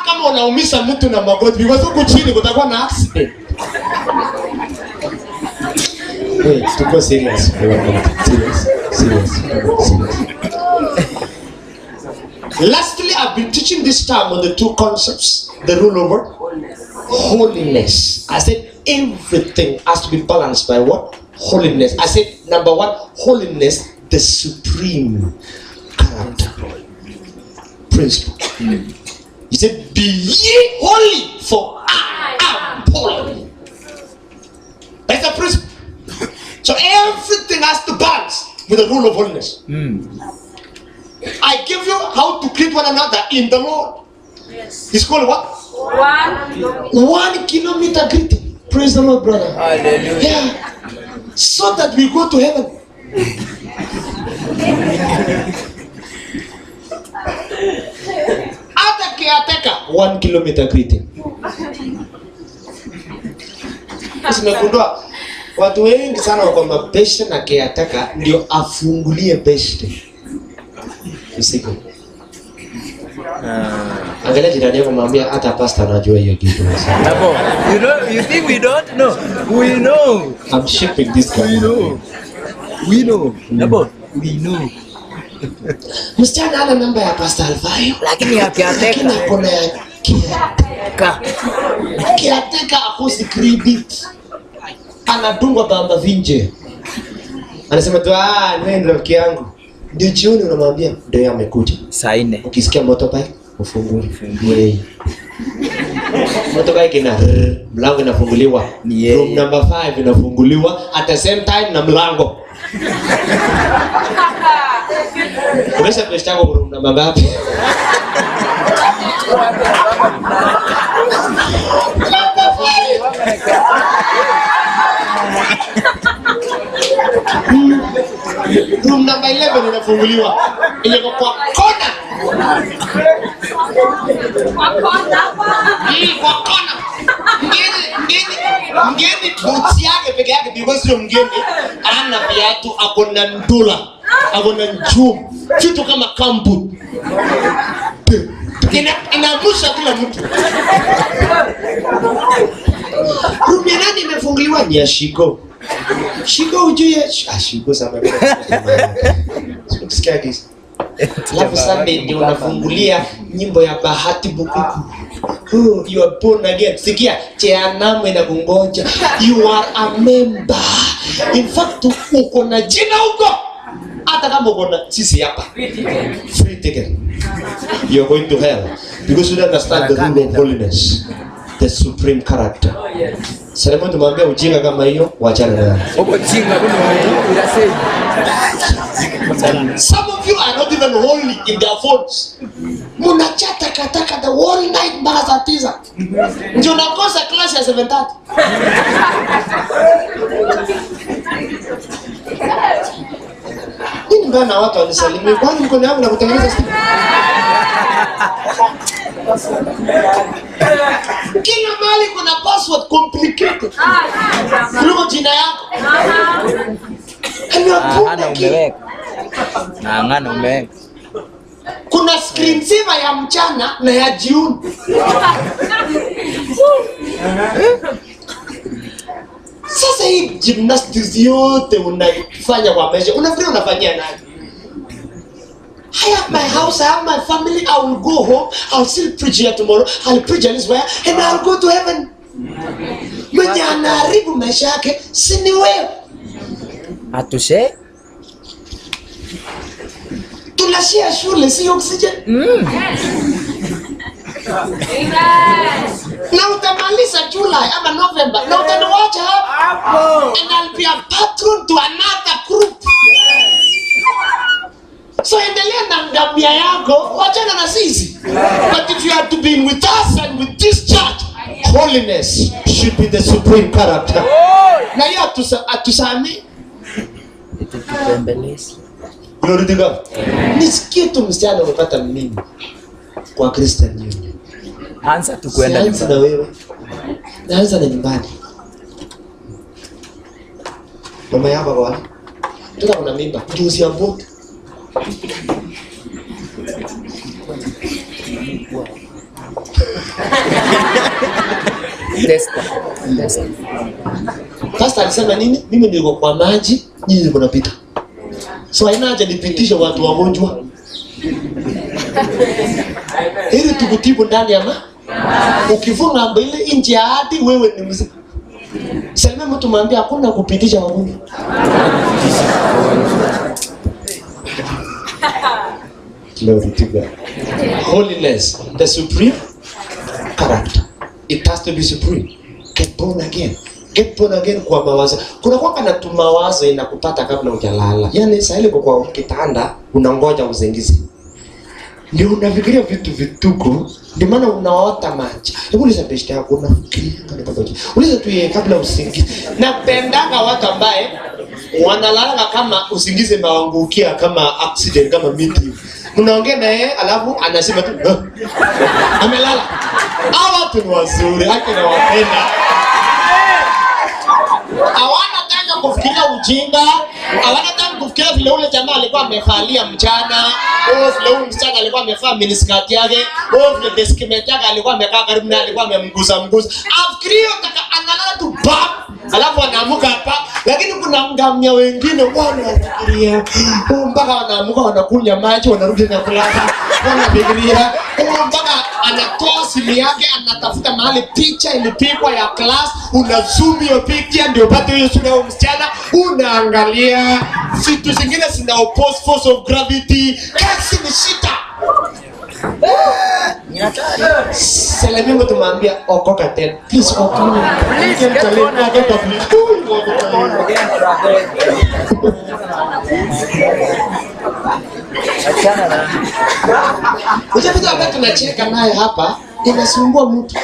S1: kama unaumisha mtu na magoti because huko chini kutakuwa na accident. Wait, tuko serious. Serious. Lastly, I've been teaching this time on the two concepts, the rule over holiness. I said everything has to be balanced by what? Holiness. I said number one, holiness, the supreme character principle. He said, be ye holy, for I am holy. That's the principle. So everything has to balance with the rule of holiness. I give you how to greet one another in the Lord.
S5: Yes.
S1: It's called what? 1 kilometer greeting. Praise the Lord, brother.
S2: Hallelujah.
S1: Yeah. So that we go to heaven. Hata caretaker 1 kilometer greeting. Simegundua watu wengi sana wako mabeshte na caretaker ndio afungulie beshte. Usiku. Angalia jirani yako mwambie hata pastor anajua hiyo kitu.
S2: Nabo, you think we don't know? We know.
S1: I'm shipping this guy.
S2: We know. Nabo, we know.
S1: Msichana ana namba ya Pastor Alvayo.
S2: Lakini akiateka
S1: Kuna ya kiateka akosi credit. Anadungwa bamba vinje. Anasema tu wewe ndio rafiki yangu. Ndio jioni unamwambia ndio amekuja.
S2: Saa 4.
S1: Ukisikia motorbike ufungue. Motorbike ina mlango inafunguliwa. Room number 5 inafunguliwa at the same time na mlango. Umesha pesa yako room number ngapi? Room number 11 inafunguliwa. Ile kwa kona. Kwa kona. Mgeni boots yake peke yake because sio mgeni ana viatu akona ndula akona njum kitu kama kambu inamusha kila mtu. Room ya nani imefunguliwa? Ni ya Shiko. Shiko ujue Shiko sana. Sikia kisa. Alafu Sunday ndio unafungulia nyimbo ya Bahati Bukuku. Oh, you are born again. Sikia, Jehanamu inakungoja. You are a member. In fact, uko na jina huko. Hata kama uko na sisi hapa. Free ticket. You are going to hell because you don't understand the rule of holiness, the supreme character. Sasa tumwambia ujinga kama hiyo, waachane nayo.
S2: Uko jinga unasema.
S1: Some of you are not even holy in their phones. Munachata kataka the whole night mpaka saa 9. Ndio nakosa class ya 7:30. Nini bana watu wanisalimia? Kwani mkono wangu na kutengeneza simu? Kila mahali kuna password complicated. Kuliko jina yako.
S2: Ng'ang'ana umeweka. Ng'ang'ana umeweka.
S1: Kuna screen saver ya mchana na ya jioni. Sasa hii gymnastics yote unafanya kwa maisha, unafikiri unafanyia nani? I have my house, I have my family, I will go home, I'll still preach here tomorrow, I'll preach elsewhere, and I'll go to heaven. Mwenye anaharibu maisha yake, si ni wewe.
S2: Atushe?
S1: Tunashia shule, si oxygen. Na utamaliza July ama November, na utaniwacha hapo. And I'll be a patron to another group. So endelea na ngamia yako, wachana na sisi. But if you are to be with us and with this church, holiness should be the supreme character. Na hiyo atusami.
S2: Tutembelezi.
S1: Glory to God. Nisikie tu msichana umepata mimi kwa Christian Union.
S2: Anza tu kwenda
S1: nyumbani. Na wewe. Naanza na nyumbani. Mama yako kwa wapi? Tuka una mimba. Juzi hapo.
S2: Testa.
S1: Pastor alisema nini? Mimi niko kwa maji, nyinyi mko napita. So haina haja nipitishe watu wagonjwa. Ili tukutibu ndani ya ukifunga mbele nje ya hadi wewe ni mzima. Sema mtu mwambie hakuna kupitisha wagonjwa. Glory to God. Holiness, the supreme character. It has to be supreme. Get born again. Get born again kwa mawazo. Kuna kwamba na tumawazo inakupata kabla hujalala. Yaani saa ile kwa kitanda unangoja usingizi. Ndio unafikiria vitu vituko, ndio maana unaota maji. Hebu uliza peshte yako unafikiria kama pamoja. Uliza tu yeye kabla usingizi. Napendanga watu ambaye wanalala kama usingizi maangukia kama accident kama miti. Unaongea na yeye alafu anasema tu amelala. Hawa watu ni wazuri, haki na wapenda. Hawana tanga kufikiria ujinga, hawana tanga kufikiria vile ule jamaa alikuwa amevalia mchana, au vile ule msichana alikuwa amevaa miniskirt yake, au vile deskmate yake alikuwa amekaa karibu naye alikuwa amemgusa. Afikiria analala tu bam, alafu anaamuka hapa. Lakini kuna ngamia wengine wanafikiria, mpaka wanaamuka wanakunywa maji wanarudi na kulala. Wanafikiria mpaka anatoa simu yake anatafuta mahali picha ilipigwa ya class, unazoom hiyo picha ndio upate hiyo sura ya msichana, unaangalia vitu zingine zina oppose force of gravity. Kasi ni shida. Selemingo tumwambia okoka tena. Please okoka. Please okoka.
S2: Achana na.
S1: Ujapiga wakati tunacheka naye hapa, inasumbua mtu.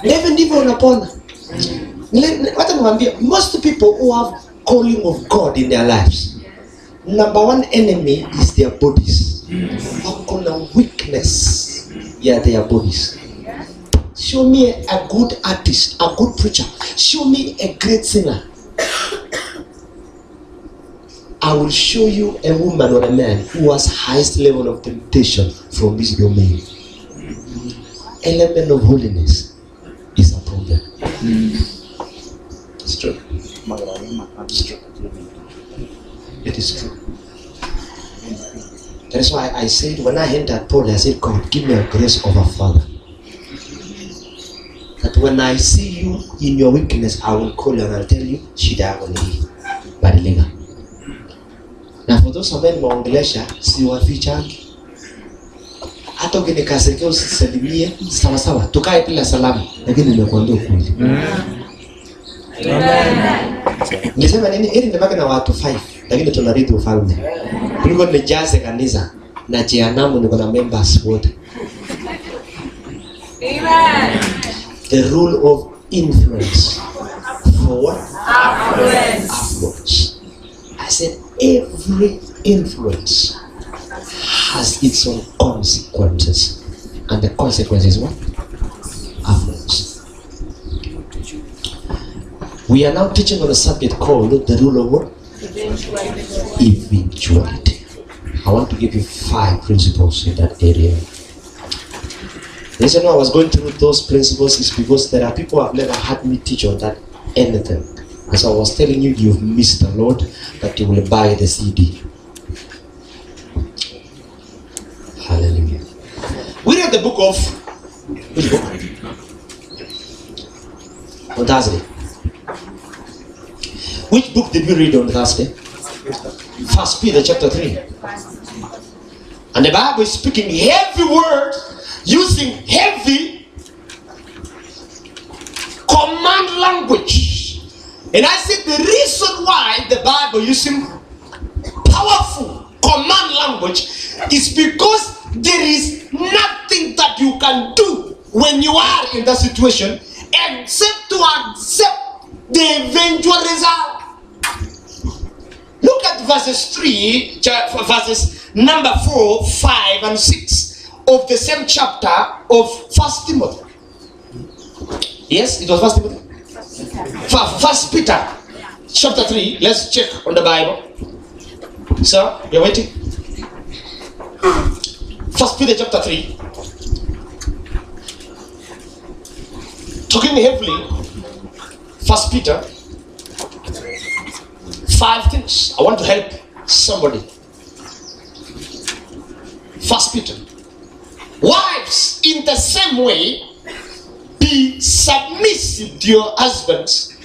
S1: Hivi ndivyo unapona. What I'm most people who have calling of God in their lives, number one enemy is their bodies. Wako na weakness their bodies. Show me a good artist, a good preacher. Show me a great singer. I will show you a woman or a man who has highest level of temptation from this domain. Element of holiness is a problem. It's true. It's true. It is true. That is why I said, when I entered Paul, I said, God, give me a grace of a father. That when I see you in your weakness, I will call you and I'll tell you, shida hii badilika. Na for those ambao nimeongelesha, si wafichangi. Hata ukinikasirikia usisalimie, sawa. Tukae bila salamu, lakini nimekuambia ukweli. Nilisema nini? Ili nibaki na watu 5, lakini tunarithi ufalme. Kuliko nijaze kanisa na jehanamu niko na members wote. Amen. The rule of influence for what? Affluence. I said every influence has its own consequences, and the consequence is what? Affluence. We are now teaching on a subject called the rule of what? Eventuality. I want to give you 5 principles in that area. The reason why I was going through those principles is because there are people who have never had me teach on that anything. As I was telling you, you've missed the Lord, that you will buy the CD. Hallelujah. We read the book of, which book? On Thursday. Which book did we read on Thursday? 1 Peter chapter 3. And the Bible is speaking heavy words, using heavy command language. And I said the reason why the Bible using powerful command language is because there is nothing that you can do when you are in that situation except to accept the eventual result. Look at verses number 4, 5, and 6 of the same chapter of 1 Timothy. Yes, it was 1 Timothy. 1 Peter chapter 3. Let's check on the Bible. Sir, you're waiting? 1 Peter chapter 3. Talking heavily. 1 Peter. 5 things. I want to help somebody. 1 Peter. Wives, in the same way, be submissive to your husbands.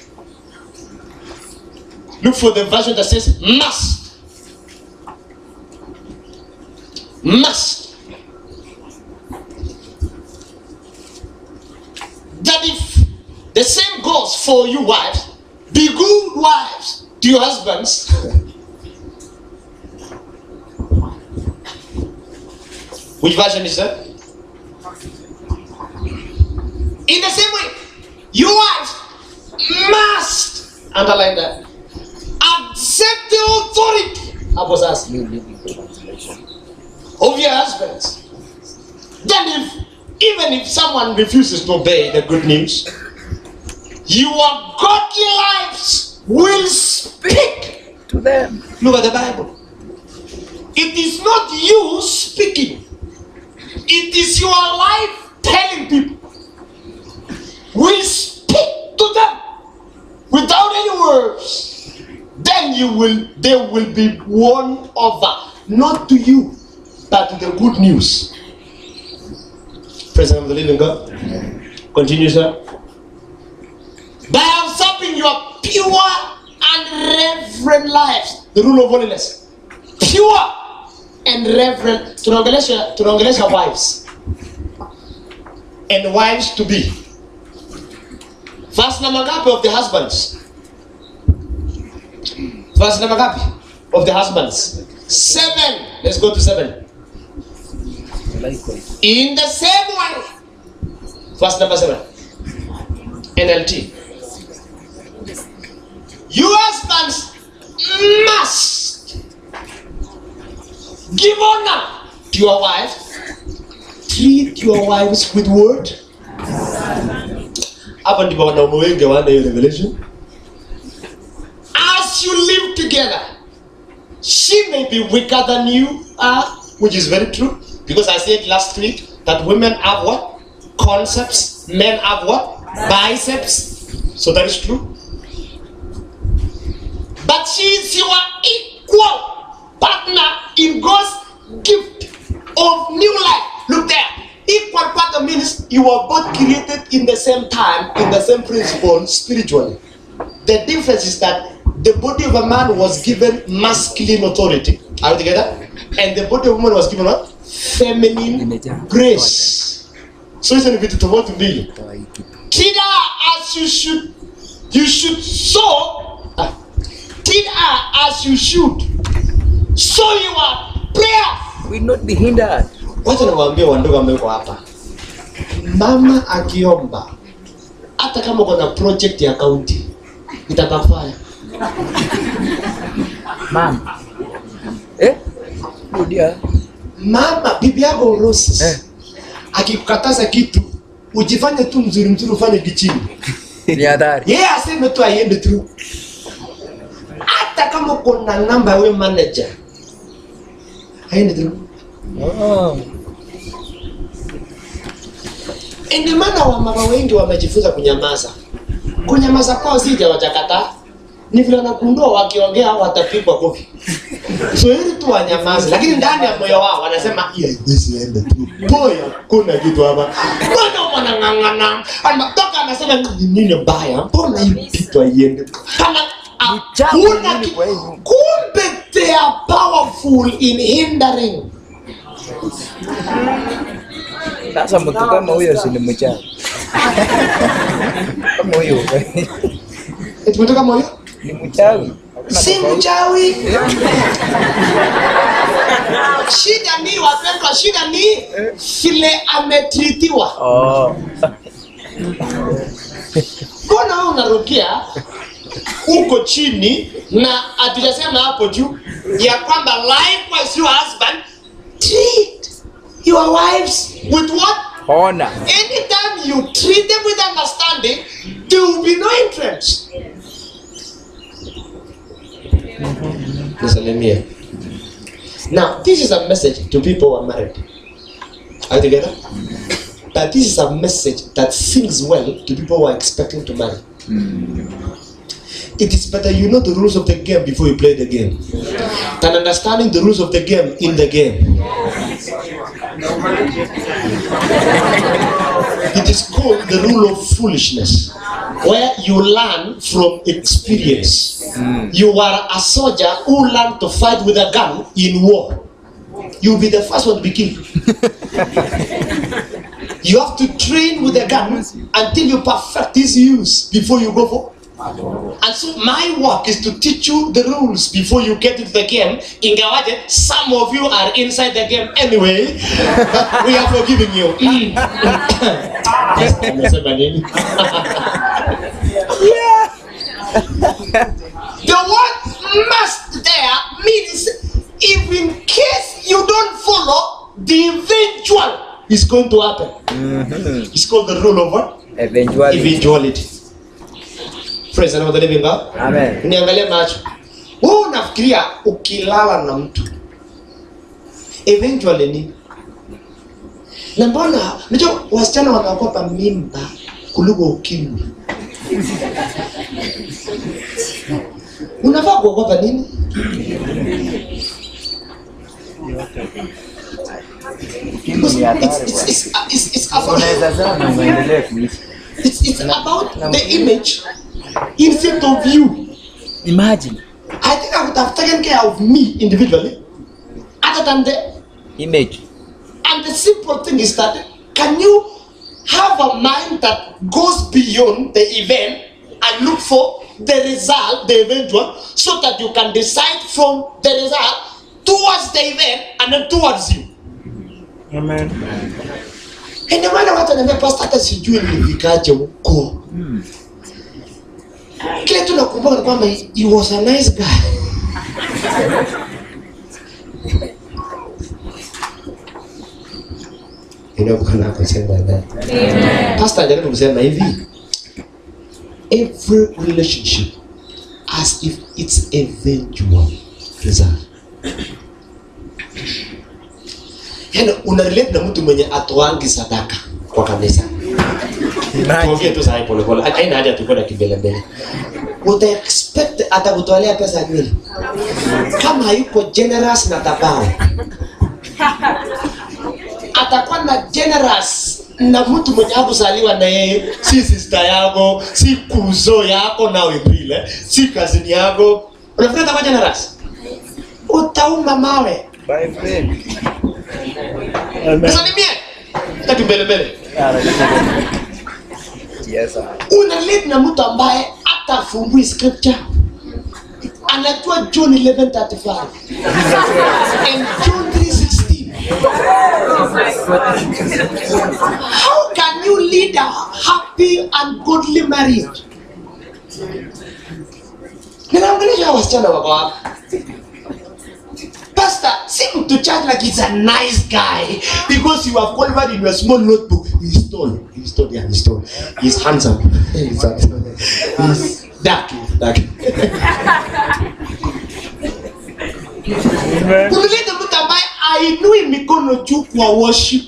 S1: Look for the version that says must. Must. That if the same goes for you wives, be good wives to your husbands. Which version is that? In the same way, you wives must, underline that, accept the authority of your husbands. Then even if someone refuses to obey the good news, your godly lives will speak
S2: to them.
S1: Look at the Bible. It is not you speaking. It is your life telling people. Will speak to them without any words. Then they will be won over, not to you, but to the good news. Praise the name of the living God. Continue, sir. By observing your pure and reverent lives, the rule of holiness. Pure and reverent. Tunaongelesha wives and wives to be. Verse number ngapi of the husbands? Verse number ngapi of the husbands? 7. Let's go to 7. In the same way. Verse number 7. NLT. Give honor to your wife. Treat your wives with word. Hapa ndipo wanaume wengi wana hiyo revelation. As you live together, she may be weaker than you are, which is very true, because I said last week that women have what? Concepts. Men have what? Biceps. So that is true. But she is your equal partner in God's gift of new life. Look there. Equal partner means you are both created in the same time, in the same principle, spiritually. The difference is that the body of a man was given masculine authority. Are we together? And the body of a woman was given what? Feminine grace. So it's a bit of what to be. Treat her as you should. You should sow. Treat her as you should. Sow your prayer.
S2: Will not be hindered.
S1: Wacha niwaambie wandugu ambao hapa. Mama akiomba hata kama uko na project ya county itakafanya.
S2: Mama. Rudia.
S1: Mama bibi yako Rose. Akikukataza kitu ujifanye tu mzuri ufanye kichini.
S2: Ni hatari.
S1: Yeye aseme tu aiende through. Hata kama uko na namba ya manager. Aiende through.
S2: Oh.
S1: Ndio maana wamama wengi wamejifunza kunyamaza. Kunyamaza kwao si jawa chakata. Ni vile nakundua wakiongea watapigwa kofi. So hili tu wanyamaze, lakini ndani ya moyo wao wanasema hii haiwezi enda tu. Boya kuna kitu hapa. Mbona wanangangana? Anatoka anasema nini mbaya? Mbona hii kitu haiende? Kama kuna kumbe they are powerful in hindering.
S2: Sasa mtu kama huyo si ni mchawi. Kama huyo.
S1: Eti kama huyo?
S2: Ni mchawi.
S1: Si mchawi. Shida ni wapendwa, shida ni vile ametritiwa.
S2: Oh.
S1: Mbona wewe unarukia uko chini na hatujasema hapo juu ya kwamba likewise your husband treat your wives with what?
S2: Honor.
S1: Anytime you treat them with understanding, there will be no interest. Listen, let me hear. Now, this is a message to people who are married. Are you together? But this is a message that sings well to people who are expecting to marry. It is better you know the rules of the game before you play the game than understanding the rules of the game in the game. It is called the rule of foolishness, where you learn from experience. You are a soldier who learned to fight with a gun in war. You'll be the first one to be killed. You have to train with a gun until you perfect its use before you go for. And so my work is to teach you the rules before you get into the game. Ingawaje, some of you are inside the game anyway. We are forgiving you. The word must there means if in case you don't follow, the eventual is going to happen. It's called the rule of what? Eventuality. Praise the Lord, the living God.
S2: Amen.
S1: Niangalie macho. Wewe unafikiria ukilala na mtu eventually ni na mbona unajua wasichana wanaogopa mimba kuliko ukimwi. Unafaa kuogopa nini? It's about the image instead of you.
S2: Imagine.
S1: I think I would have taken care of me individually other than the
S2: image.
S1: And the simple thing is that can you have a mind that goes beyond the event and look for the result, the eventual, so that you can decide from the result towards the event and then towards you.
S4: Amen.
S1: Ndio maana watu wananiambia pastor, hata sijui nilifikaje huko. Kile tu nakumbuka kwamba he was a nice guy. Ndio Bwana akasema ndani. Amen. Pastor anajaribu kusema hivi. Every relationship as if it's eventual result. Yaani unarelate na mtu mwenye atoangi sadaka kwa kanisa. Tuongee tu sasa pole pole. Haina haja tuko na kibele mbele. Uta expect atakutolea pesa nyingi. Kama yuko generous na tabao. Atakuwa na generous na mtu mwenye hakuzaliwa na yeye, si sister yako, si kuzo yako na wewe, si cousin yako. Unafikiri atakuwa generous? Utauma mawe.
S2: My friend.
S1: Usalimie. Taki mbele.
S2: Yes sir.
S1: Unalid na mtu ambaye atafungui scripture. Anajua John 11:35. And John 3:16. How can you lead a happy and godly marriage? Ninaongelea wasichana wako hapa. Pastor, seem to chat like he's a nice guy because you have qualified in your small notebook. He's tall. He's handsome. He's dark. Kuleta mtu ambaye ainui mikono juu kwa worship.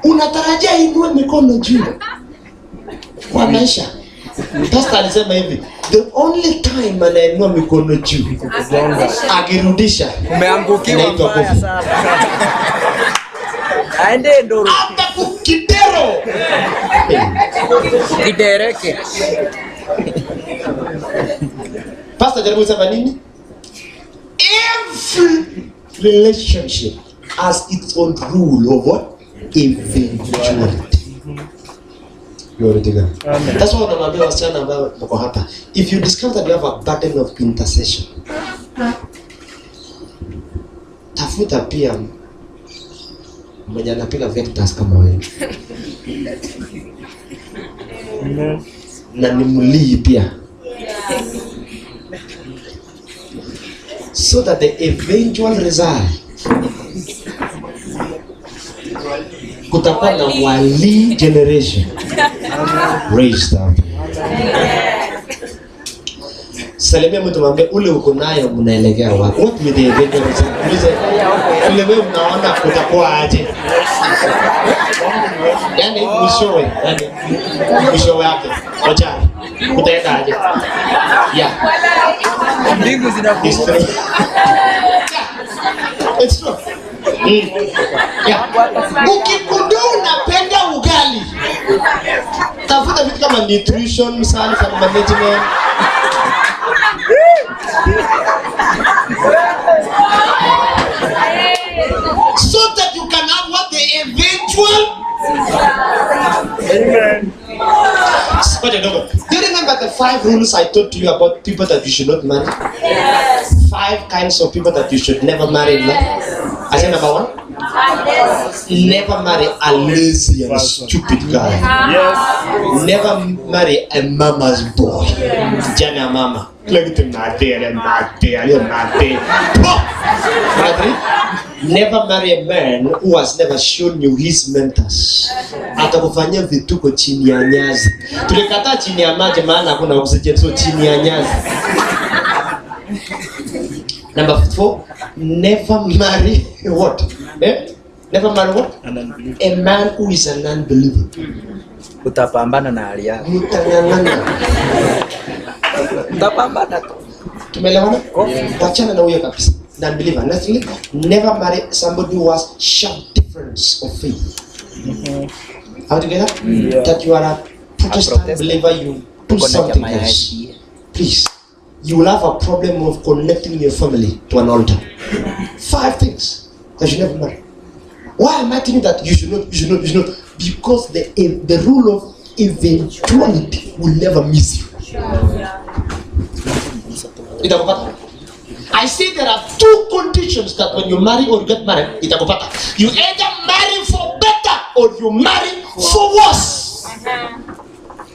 S1: Unatarajia ainue mikono juu kwa maisha. Pastor alisema hivi, the only time anainua mikono juu akirudisha
S2: umeangukiwa mbaya sana. Aende ndoro.
S1: Hata kukidero.
S2: Kidereke.
S1: Pastor jaribu kusema nini? Every relationship has its own rule of what? Eventuality. Glory to God. Amen. That's why unamwambia wasichana ambao wako hapa, if you discover that you have a burden of intercession, tafuta pia mwenye anapiga vectors kama wewe. Na nimulii pia. So that the eventual result kutakuwa na wali generation raised up. Salimia mtu mwambie ule uko nayo mnaelekea wapi? What with the eventual result? Ule wewe unaona kutakuwa aje? Yaani mwisho wake. Wacha kutaenda aje? Yeah.
S2: Mbingu zinafunguka.
S1: It's true. Yeah. Ukikudu unapenda ugali, tafuta vitu kama nutrition, self and management. So that you can have what the eventual.
S4: Amen.
S1: Do you remember the 5 rules I taught you about people that you should not marry?
S5: Yes.
S1: 5 kinds of people that you should never marry in life. I said number 1. Never marry a lazy and stupid guy.
S4: Yes.
S1: Never marry a mama's boy. Jana mama. Never marry a man who has never shown you his mentors. Atakufanyia vituko chini ya nyazi. Tulikataa chini ya maji maana hakuna oxygen, so chini ya nyazi. Number 4, never marry what? Never marry what? A man who is an unbeliever.
S2: Utapambana na hali yako.
S1: Mtangangana.
S2: Utapambana tu.
S1: Tumeelewana? Wachana na huyo kabisa. Non-believer. Lastly, never marry somebody who has sharp difference of faith. How do you get that? That you are a Protestant believer, you do something else. Please, you will have a problem of connecting your family to an altar. 5 things that you never marry. Why am I telling that you should not? Because the rule of eventuality will never miss you. I say there are 2 conditions that when you marry or get married, itakupata. You either marry for better or you marry for worse.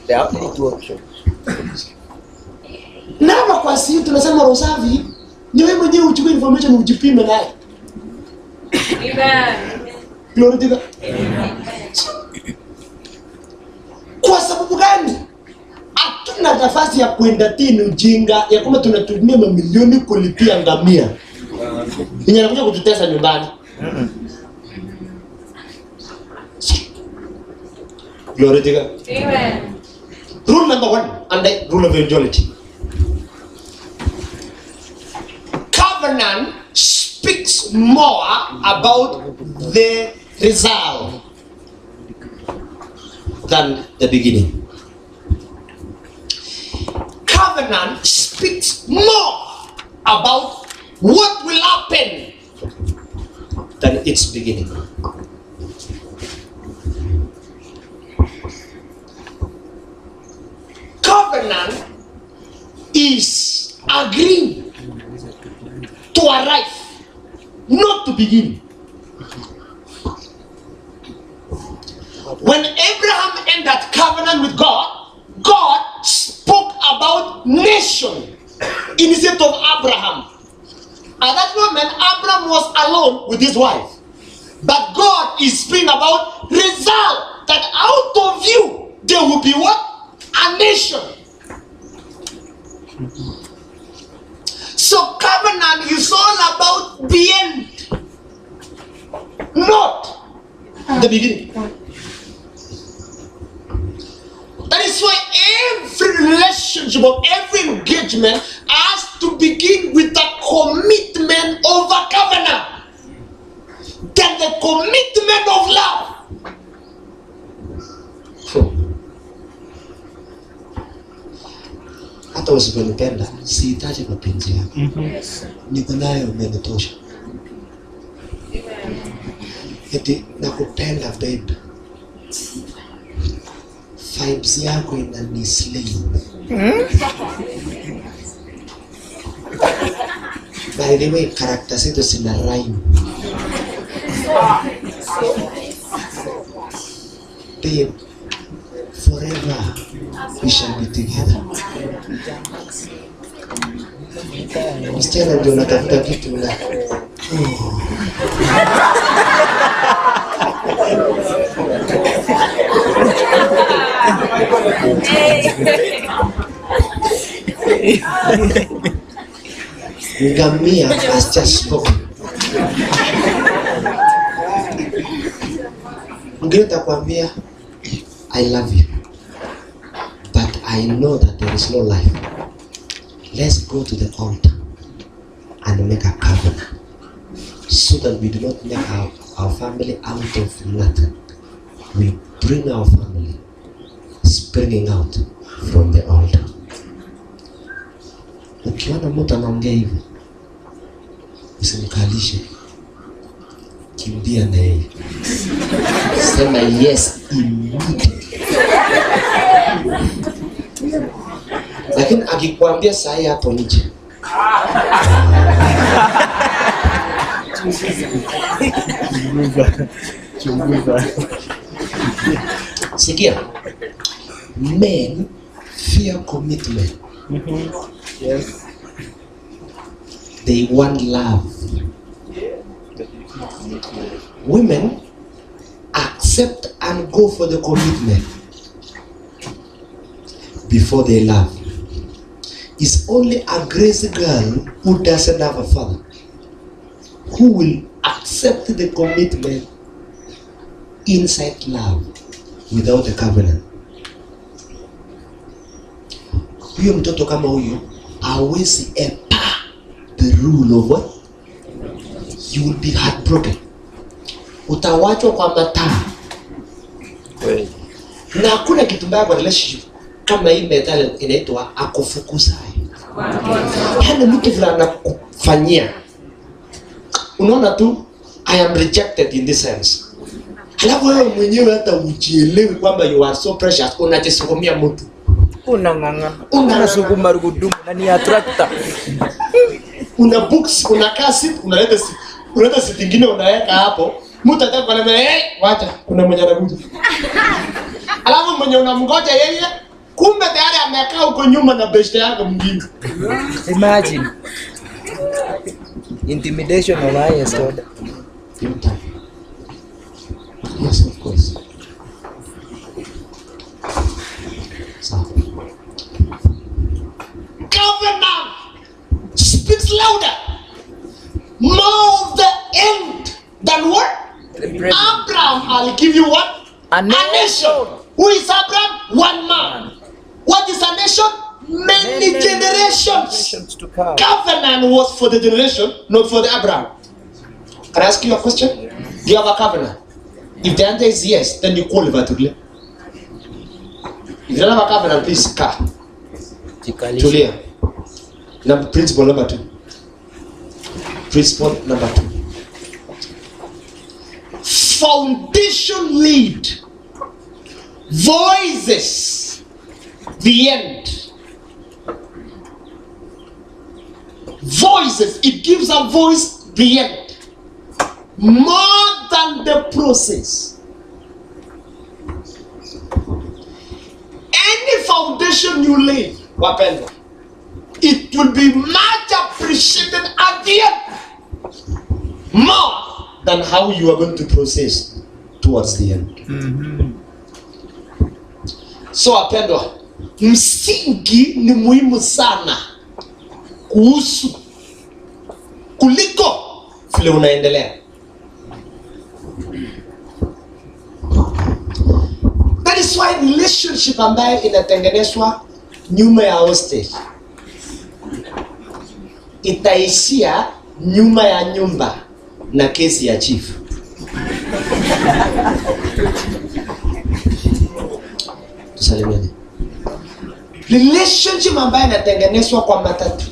S2: There are only 2 options.
S1: Na kwa sisi tunasema rosavi, ni wewe mwenyewe uchukue information ujipime naye.
S5: Amen.
S1: Glory to God. Kwa sababu gani? Hatuna nafasi ya kwenda tini ujinga ya kwamba tunatumia mamilioni kulipia ngamia. Yenye anakuja kututesa nyumbani. Glory to God.
S5: Amen.
S1: Rule number 1 under rule of evangelism. Covenant speaks more about the result than the beginning. Covenant speaks more about what will happen than its beginning. Covenant is agreeing to arrive, not to begin. When Abraham entered covenant with God, God spoke about nation instead of Abraham. At that moment, Abraham was alone with his wife. But God is speaking about result, that out of you there will be what? A nation. So covenant is all about the end, not the beginning. That is why every relationship or every engagement has to begin with a commitment of a covenant. Then the commitment of love. Hata usiponipenda sihitaji mapenzi yako. Niko nayo umenitosha. Eti nakupenda babe. Vibes yako inanislay. By the way, character zetu zina rhyme. Babe, forever we shall be together. Msichana ndio unatafuta kitu na Ngamia has just spoken. Ngeta kwambia I love you, but I know that there is no life. Let's go to the altar and make a covenant so that we do not make our family out of nothing. We bring our family springing out from the altar. Ukiona mtu anaongea hivi, usimkalishe, kimbia na yeye. Sema yes immediately. Lakini akikwambia sahi hapo nje, chunguza. Sikia, men fear commitment.
S2: Yes.
S1: They want love. Women accept and go for the commitment before they love. It's only a grace girl who doesn't have a father who will accept the commitment inside love without a covenant. Huyo mtoto kama huyu hawezi epa the rule of what? You will be heartbroken. Utawachwa kwa mataa. Na hakuna kitu mbaya kwa relationship kama hii methali inaitwa akufukuzaye. Yaani mtu fulani anakufanyia, unaona tu I am rejected in this sense. Halafu wewe mwenyewe hata ujielewi kwamba you are so precious, unajisukumia mtu.
S2: Unang'ang'ana. Unasukuma rugudumu na ni attractor.
S1: Una books, unakaa sit, unaleta sit nyingine unaweka hapo. Mtu atakwambia wacha kuna mwenye anakuja. Alafu mwenye unamngoja yeye kumbe tayari amekaa huko nyuma na beshte yake mwingine.
S2: Imagine. Intimidation of highest order.
S1: Yes, of course. So, covenant speaks louder, more of the end than what? Abraham, I'll give you what?
S2: A
S1: nation. Who is Abraham? One man. What is a nation? Many generations.
S2: to come.
S1: Covenant was for the generation, not for the Abraham. Can I ask you a question? Do you have a covenant? If the answer is yes, then you qualify to clear. If you don't have a covenant, please car. Tulia. Principle number 2. Principle number 2. Foundation lead voices the end. Voices, it gives a voice the end more than the process. Any foundation you lay, wapendwa, it will be much appreciated at the end more than how you are going to process towards the end. So wapendwa, msingi ni muhimu sana kuliko vile unaendelea. That is why relationship ambayo inatengenezwa nyuma ya hostel itaishia nyuma ya nyumba na kesi ya chief. Tusalimiane. Relationship ambayo inatengenezwa kwa matatu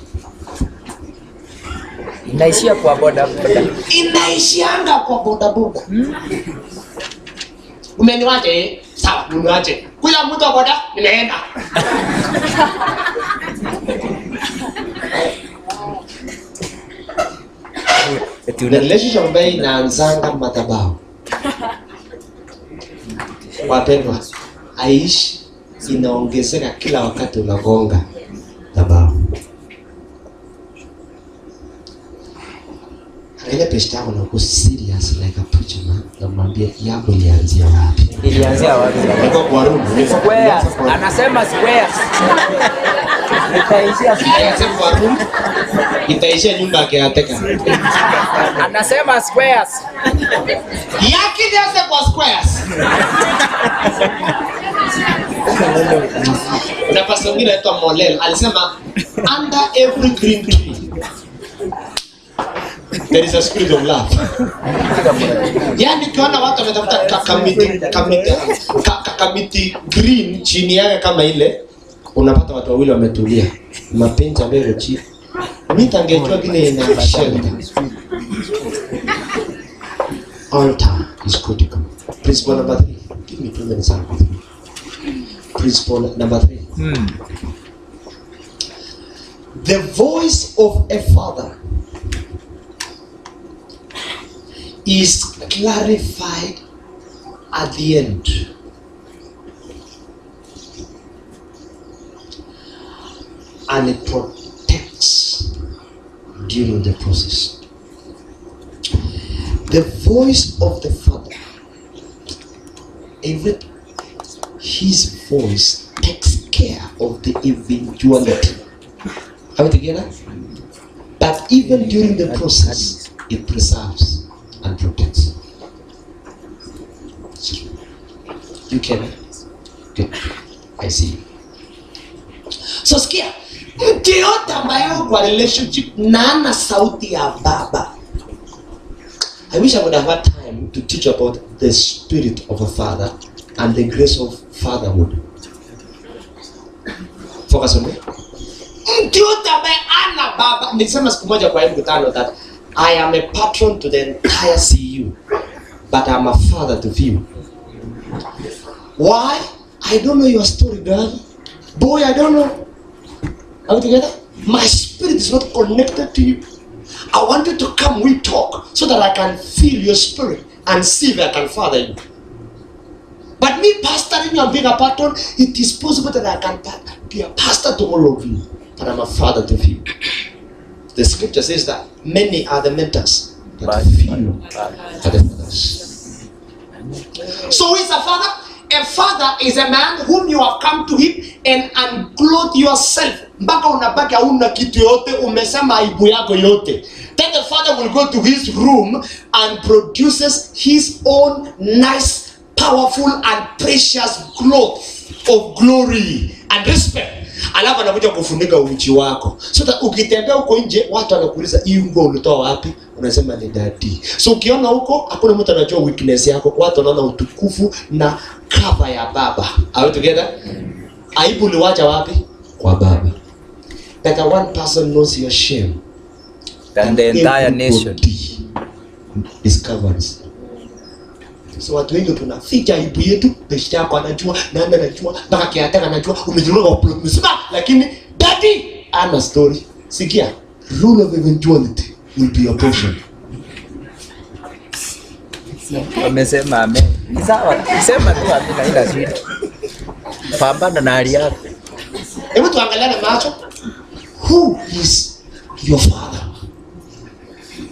S2: Inaishia kwa boda boda.
S1: Inaishianga kwa boda boda. Umeniwaje? Sawa, umeniwaje? Kuja mtu wa boda, nimeenda. The relationship ambayo inaanzanga madhabahu. Wapendwa, aishi inaongezeka kila wakati unagonga madhabahu. Ile pesta yako na uko serious like a preacher man. Namwambia yako ilianzia wapi?
S2: Ilianzia wapi?
S1: Niko kwa room.
S2: Squares. Anasema squares. Itaishia squares.
S1: Kwa room. Itaishia nyumba yake ateka.
S2: Anasema squares.
S1: Yake ndianze kwa squares. Na pastor mwingine anaitwa Molel alisema under every green tree there is a spirit of love. Yani ukiona watu wametafuta kamiti green chini yake kama ile, unapata watu wawili wametulia. Mapenzi ambayo chini. Mimi tangejua kile ina shelter. Altar is critical. Principle number 3. Give me 2 minutes. Principle number 3. The voice of a father is clarified at the end. And it protects during the process. The voice of the father, his voice takes care of the eventuality. Are we together? But even during the process, it preserves and protects. You can. Good. I see. So sikia, mtu yote ambaye kwa relationship na ana sauti ya baba. I wish I would have had time to teach about the spirit of a father and the grace of fatherhood. Focus on me. Mtu yote ambaye ana baba, nilisema siku moja kwa mkutano that I am a patron to the entire CU, but I'm a father to few. Why? I don't know your story, girl. Boy, I don't know. Are we together? My spirit is not connected to you. I want you to come, we talk, so that I can feel your spirit and see if I can father you. But me pastoring you and being a patron, it is possible that I can be a pastor to all of you, but I'm a father to few. The scripture says that many are the mentors, but few are the fathers. So who is a father? A father is a man whom you have come to him and unclothe yourself. Mpaka unabaki hauna kitu yote, umesema aibu yako yote. Then the father will go to his room and produces his own nice, powerful and precious cloth of glory and respect. Alafu anakuja kufunika uchi wako. So that ukitembea huko nje watu wanakuuliza hii nguo ulitoa wapi? Unasema ni daddy. So ukiona huko hakuna mtu anajua weakness yako. Watu wanaona utukufu na cover ya baba. Are we together? Aibu uliwacha wapi? Kwa baba. That one person knows your shame.
S2: And the entire nation
S1: discovers. So watu wengi tunaficha aibu yetu, beshte yako anajua, nani anajua, mpaka kiataka anajua, umejiruka kwa plot mzima, lakini daddy ana story. Sikia, rule of eventuality will be your portion.
S2: wamesema amen. Ni sawa, sema tu amina, ila shida. Pambana na hali yako.
S1: Hebu tuangaliane macho. Who is your father?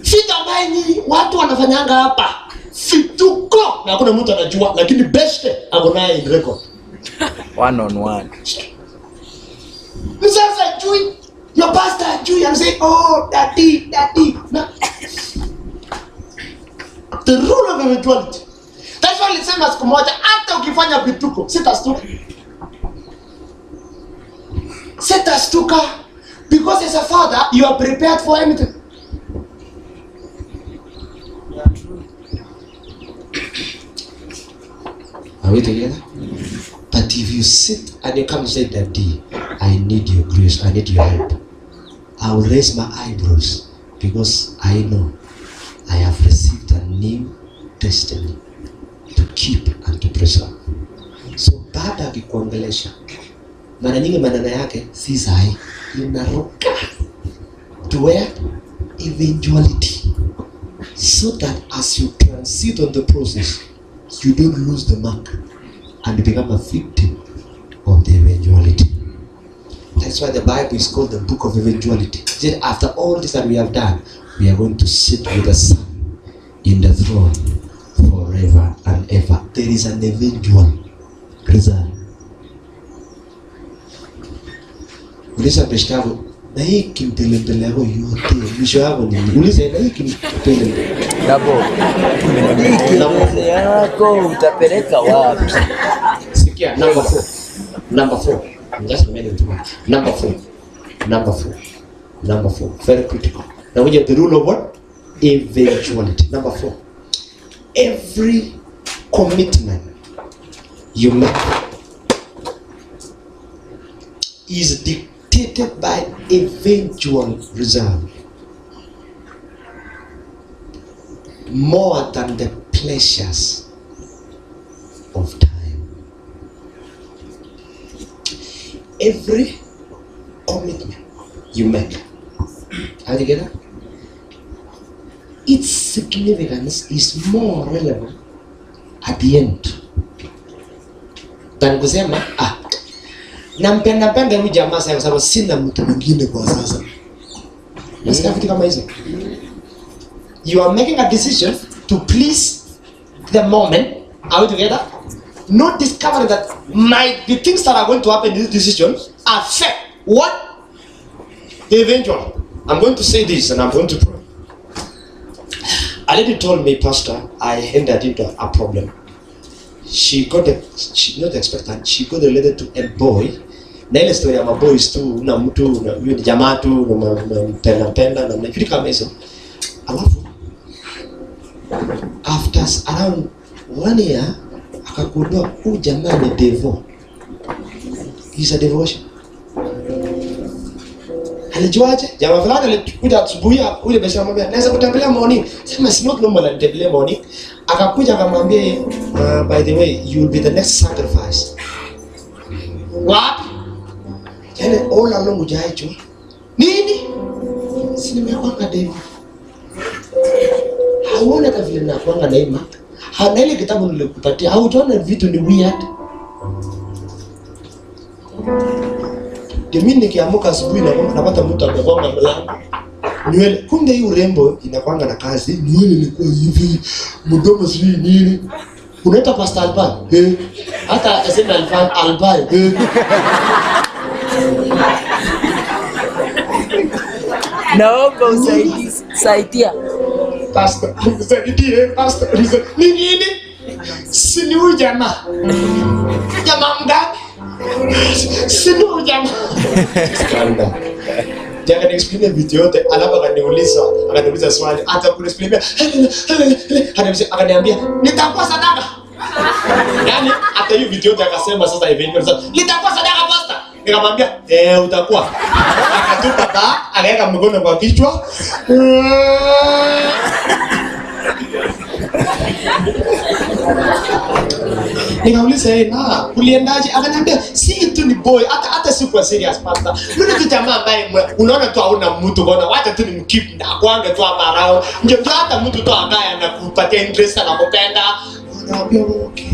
S1: Fita mbaya watu wanafanyanga hapa. Fituko na hakuna mtu anajua, lakini beshte ako naye in record.
S2: One on one.
S1: Sasa jui, your pastor jui and say, oh daddy. No. The rule of eventuality. That's why lisema siku moja hata ukifanya vituko sitastuka. Sitastuka because as a father you are prepared for anything. Are we together? But if you sit and you come and say, Daddy, I need your grace, I need your help, I will raise my eyebrows because I know I have received a new destiny to keep and to preserve. So baada akikuongelesha, mara nyingi maneno yake si sahi, inaruka to where? Eventuality. So that as you transit on the process, you don't lose the mark and become a victim of the eventuality. That's why the Bible is called the book of eventuality. It said after all this that we have done, we are going to sit with the Son in the throne forever and ever. There is an eventual result. Uliza peshkavo, na hii kimpelembele yako yote, mwisho yako nini? Uliza na hii kimpelembele.
S2: Nabo. Nabo yako utapeleka wapi?
S1: Sikia, number 4. Number 4. Just a minute. Number 4. Very critical. Now we get the rule of what? Eventuality. Number 4. Every commitment you make is dictated by eventual result more than the pleasures of time. Every commitment you make, are you together? Its significance is more relevant at the end than kusema nampenda huyu jamaa sasa kwa sababu sina mtu mwingine kwa sasa. Nasikia vitu kama hizo. You are making a decision to please the moment. Are we together? Not discovering that the things that are going to happen in this decision affect what? The eventual. I'm going to say this and I'm going to pray. A lady told me, Pastor, I entered into a problem. She not expectant, she got related to a boy. Na ile story ya maboys tu na mtu na yule jamaa tu na mpenda na vitu kama hizo. Alafu after around 1 year akagundua huyu jamaa ni devil. He's a devotion. Alijuaje? Jamaa fulani alikuja asubuhi ule besha mwambia naweza kutembelea morning. Sema si not normal nitembelea morning. Akakuja akamwambia by the way you will be the next sacrifice. What? Yaani all along ujaichwa. Nini? Si nimekuanga devil. Hauone kama vile nakuanga daima. Hana ile kitabu nilikupatia. Haujaona vitu ni weird. Mimi nikiamka asubuhi na napata mtu amegonga mlango. Nywele, kumbe hii urembo inakwanga na kazi. Nywele ilikuwa hivi, mdomo sijui nini. Unaita Pastor Albayo? Hata aseme Albayo.
S2: Naomba usaidia.
S1: Pastor, nisaidie, Pastor. Nini? Si ni huyu jamaa. Jamaa mgani? Si ni huyu jamaa. Skanda. Janga explain video yote, alafu akaniuliza swali, hata kuniexplain. Akaniambia, "Nitakuwa sadaka." Yaani hata hiyo video yote akasema sasa hivi, "Nitakuwa sadaka Pastor." Nikamwambia, utakuwa. Akatupa akaweka mkono kwa kichwa. Nikauliza na uliendaje? Akaniambia si tu ni boy, hata si kwa serious Pastor. Mimi tu jamaa ambaye unaona tu hauna mtu bwana, wacha tu ni mkeep na kwanga tu amarao. Ndio hata mtu tu akaya anakupatia interest na kupenda. Unaambia okay.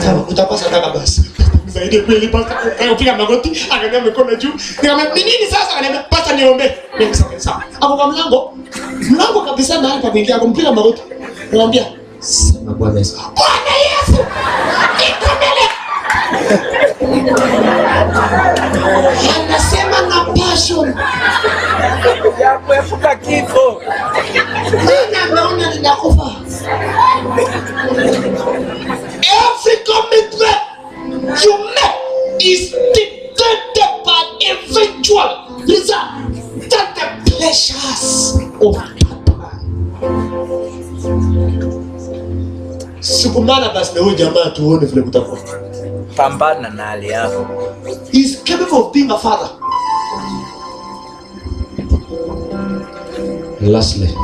S1: Sawa, utakuwa sadaka basi. Zaidi kweli Pastor. Akapiga magoti, akaniambia mikono juu. Nikamwambia nini sasa? Akaniambia Pastor niombe. Nikasema sawa. Hapo kwa mlango kabisa na hapa kuingia kumpiga magoti. Nikamwambia sema Bwana Yesu. Bwana Yesu! Nikomele! Anasema na passion.
S2: Ya kuepuka kifo.
S1: Naona ninakufa. Every commitment you make is dictated by eventual result. That the pleasures of Sukumana basi na huyu jamaa tuone vile kutakuwa.
S2: Pambana na hali yako.
S1: He is capable of being a father. Lastly,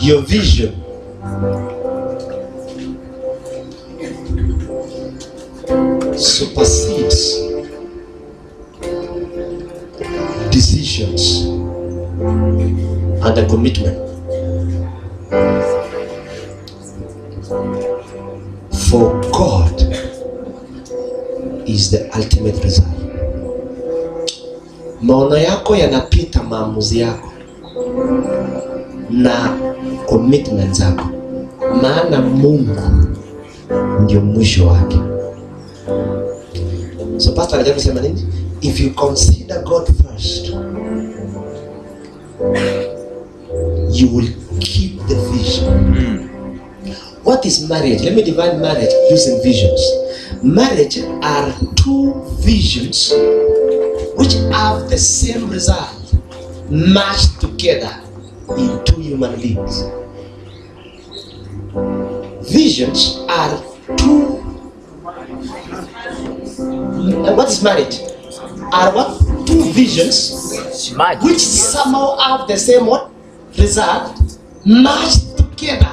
S1: your vision supersedes decisions and a commitment. For God is the ultimate result. Maono yako yanapita maamuzi yako na commitment zako, maana Mungu ndio mwisho wake. So Pastor anataka kusema nini? If you consider God first, you will keep the vision. What is marriage? Let me define marriage using visions. Marriage are two visions which have the same result matched together in two human beings. Visions are two. What is marriage? Are what? Two visions which somehow have the same what? Result matched together.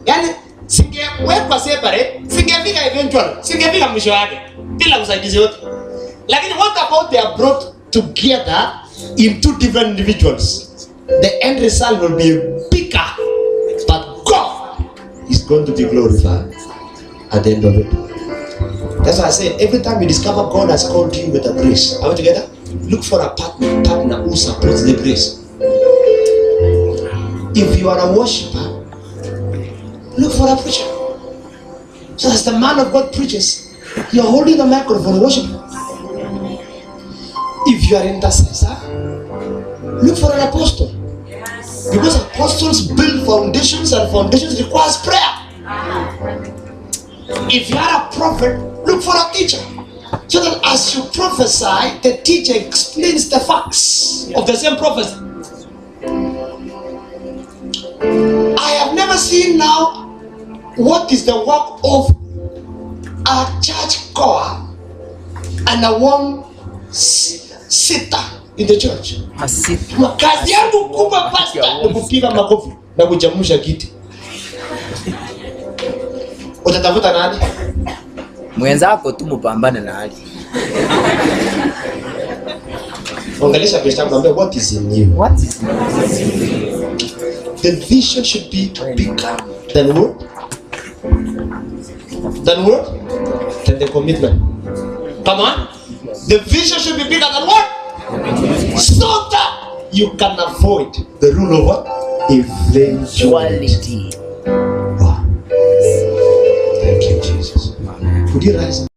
S1: Yani singewekwa separate, singefika eventual, singefika mwisho wake bila usaidizi wote. Lakini what about they are brought together in two different individuals? The end result will be bigger, but God is going to be glorified at the end of it. That's why I said every time you discover God has called you with a grace, are we together? Look for a partner who supports the grace. If you are a worshiper, look for a preacher. So as the man of God preaches, you're holding the microphone, worship. If you are an intercessor, look for an apostle. Because apostles build foundations, and foundations requires prayer. If you are a prophet, look for a teacher. So that as you prophesy, the teacher explains the facts of the same prophecy. I have never seen now what is the work of a church choir and a one sitter in the church. Kazi yangu kubwa pastor ni kupiga makofi na kujamusha kiti. Utatafuta nani?
S2: Mwenzako tu mpambane na hali.
S1: Ongelesha Kristo mwambie what is in you?
S2: What is in
S1: you? The vision should be bigger than what? Than what? Than the commitment. Come on. The vision should be bigger than what? So that you can avoid the rule of what? Eventuality.
S2: Quality.
S1: Wow. Thank you, Jesus. Would you rise?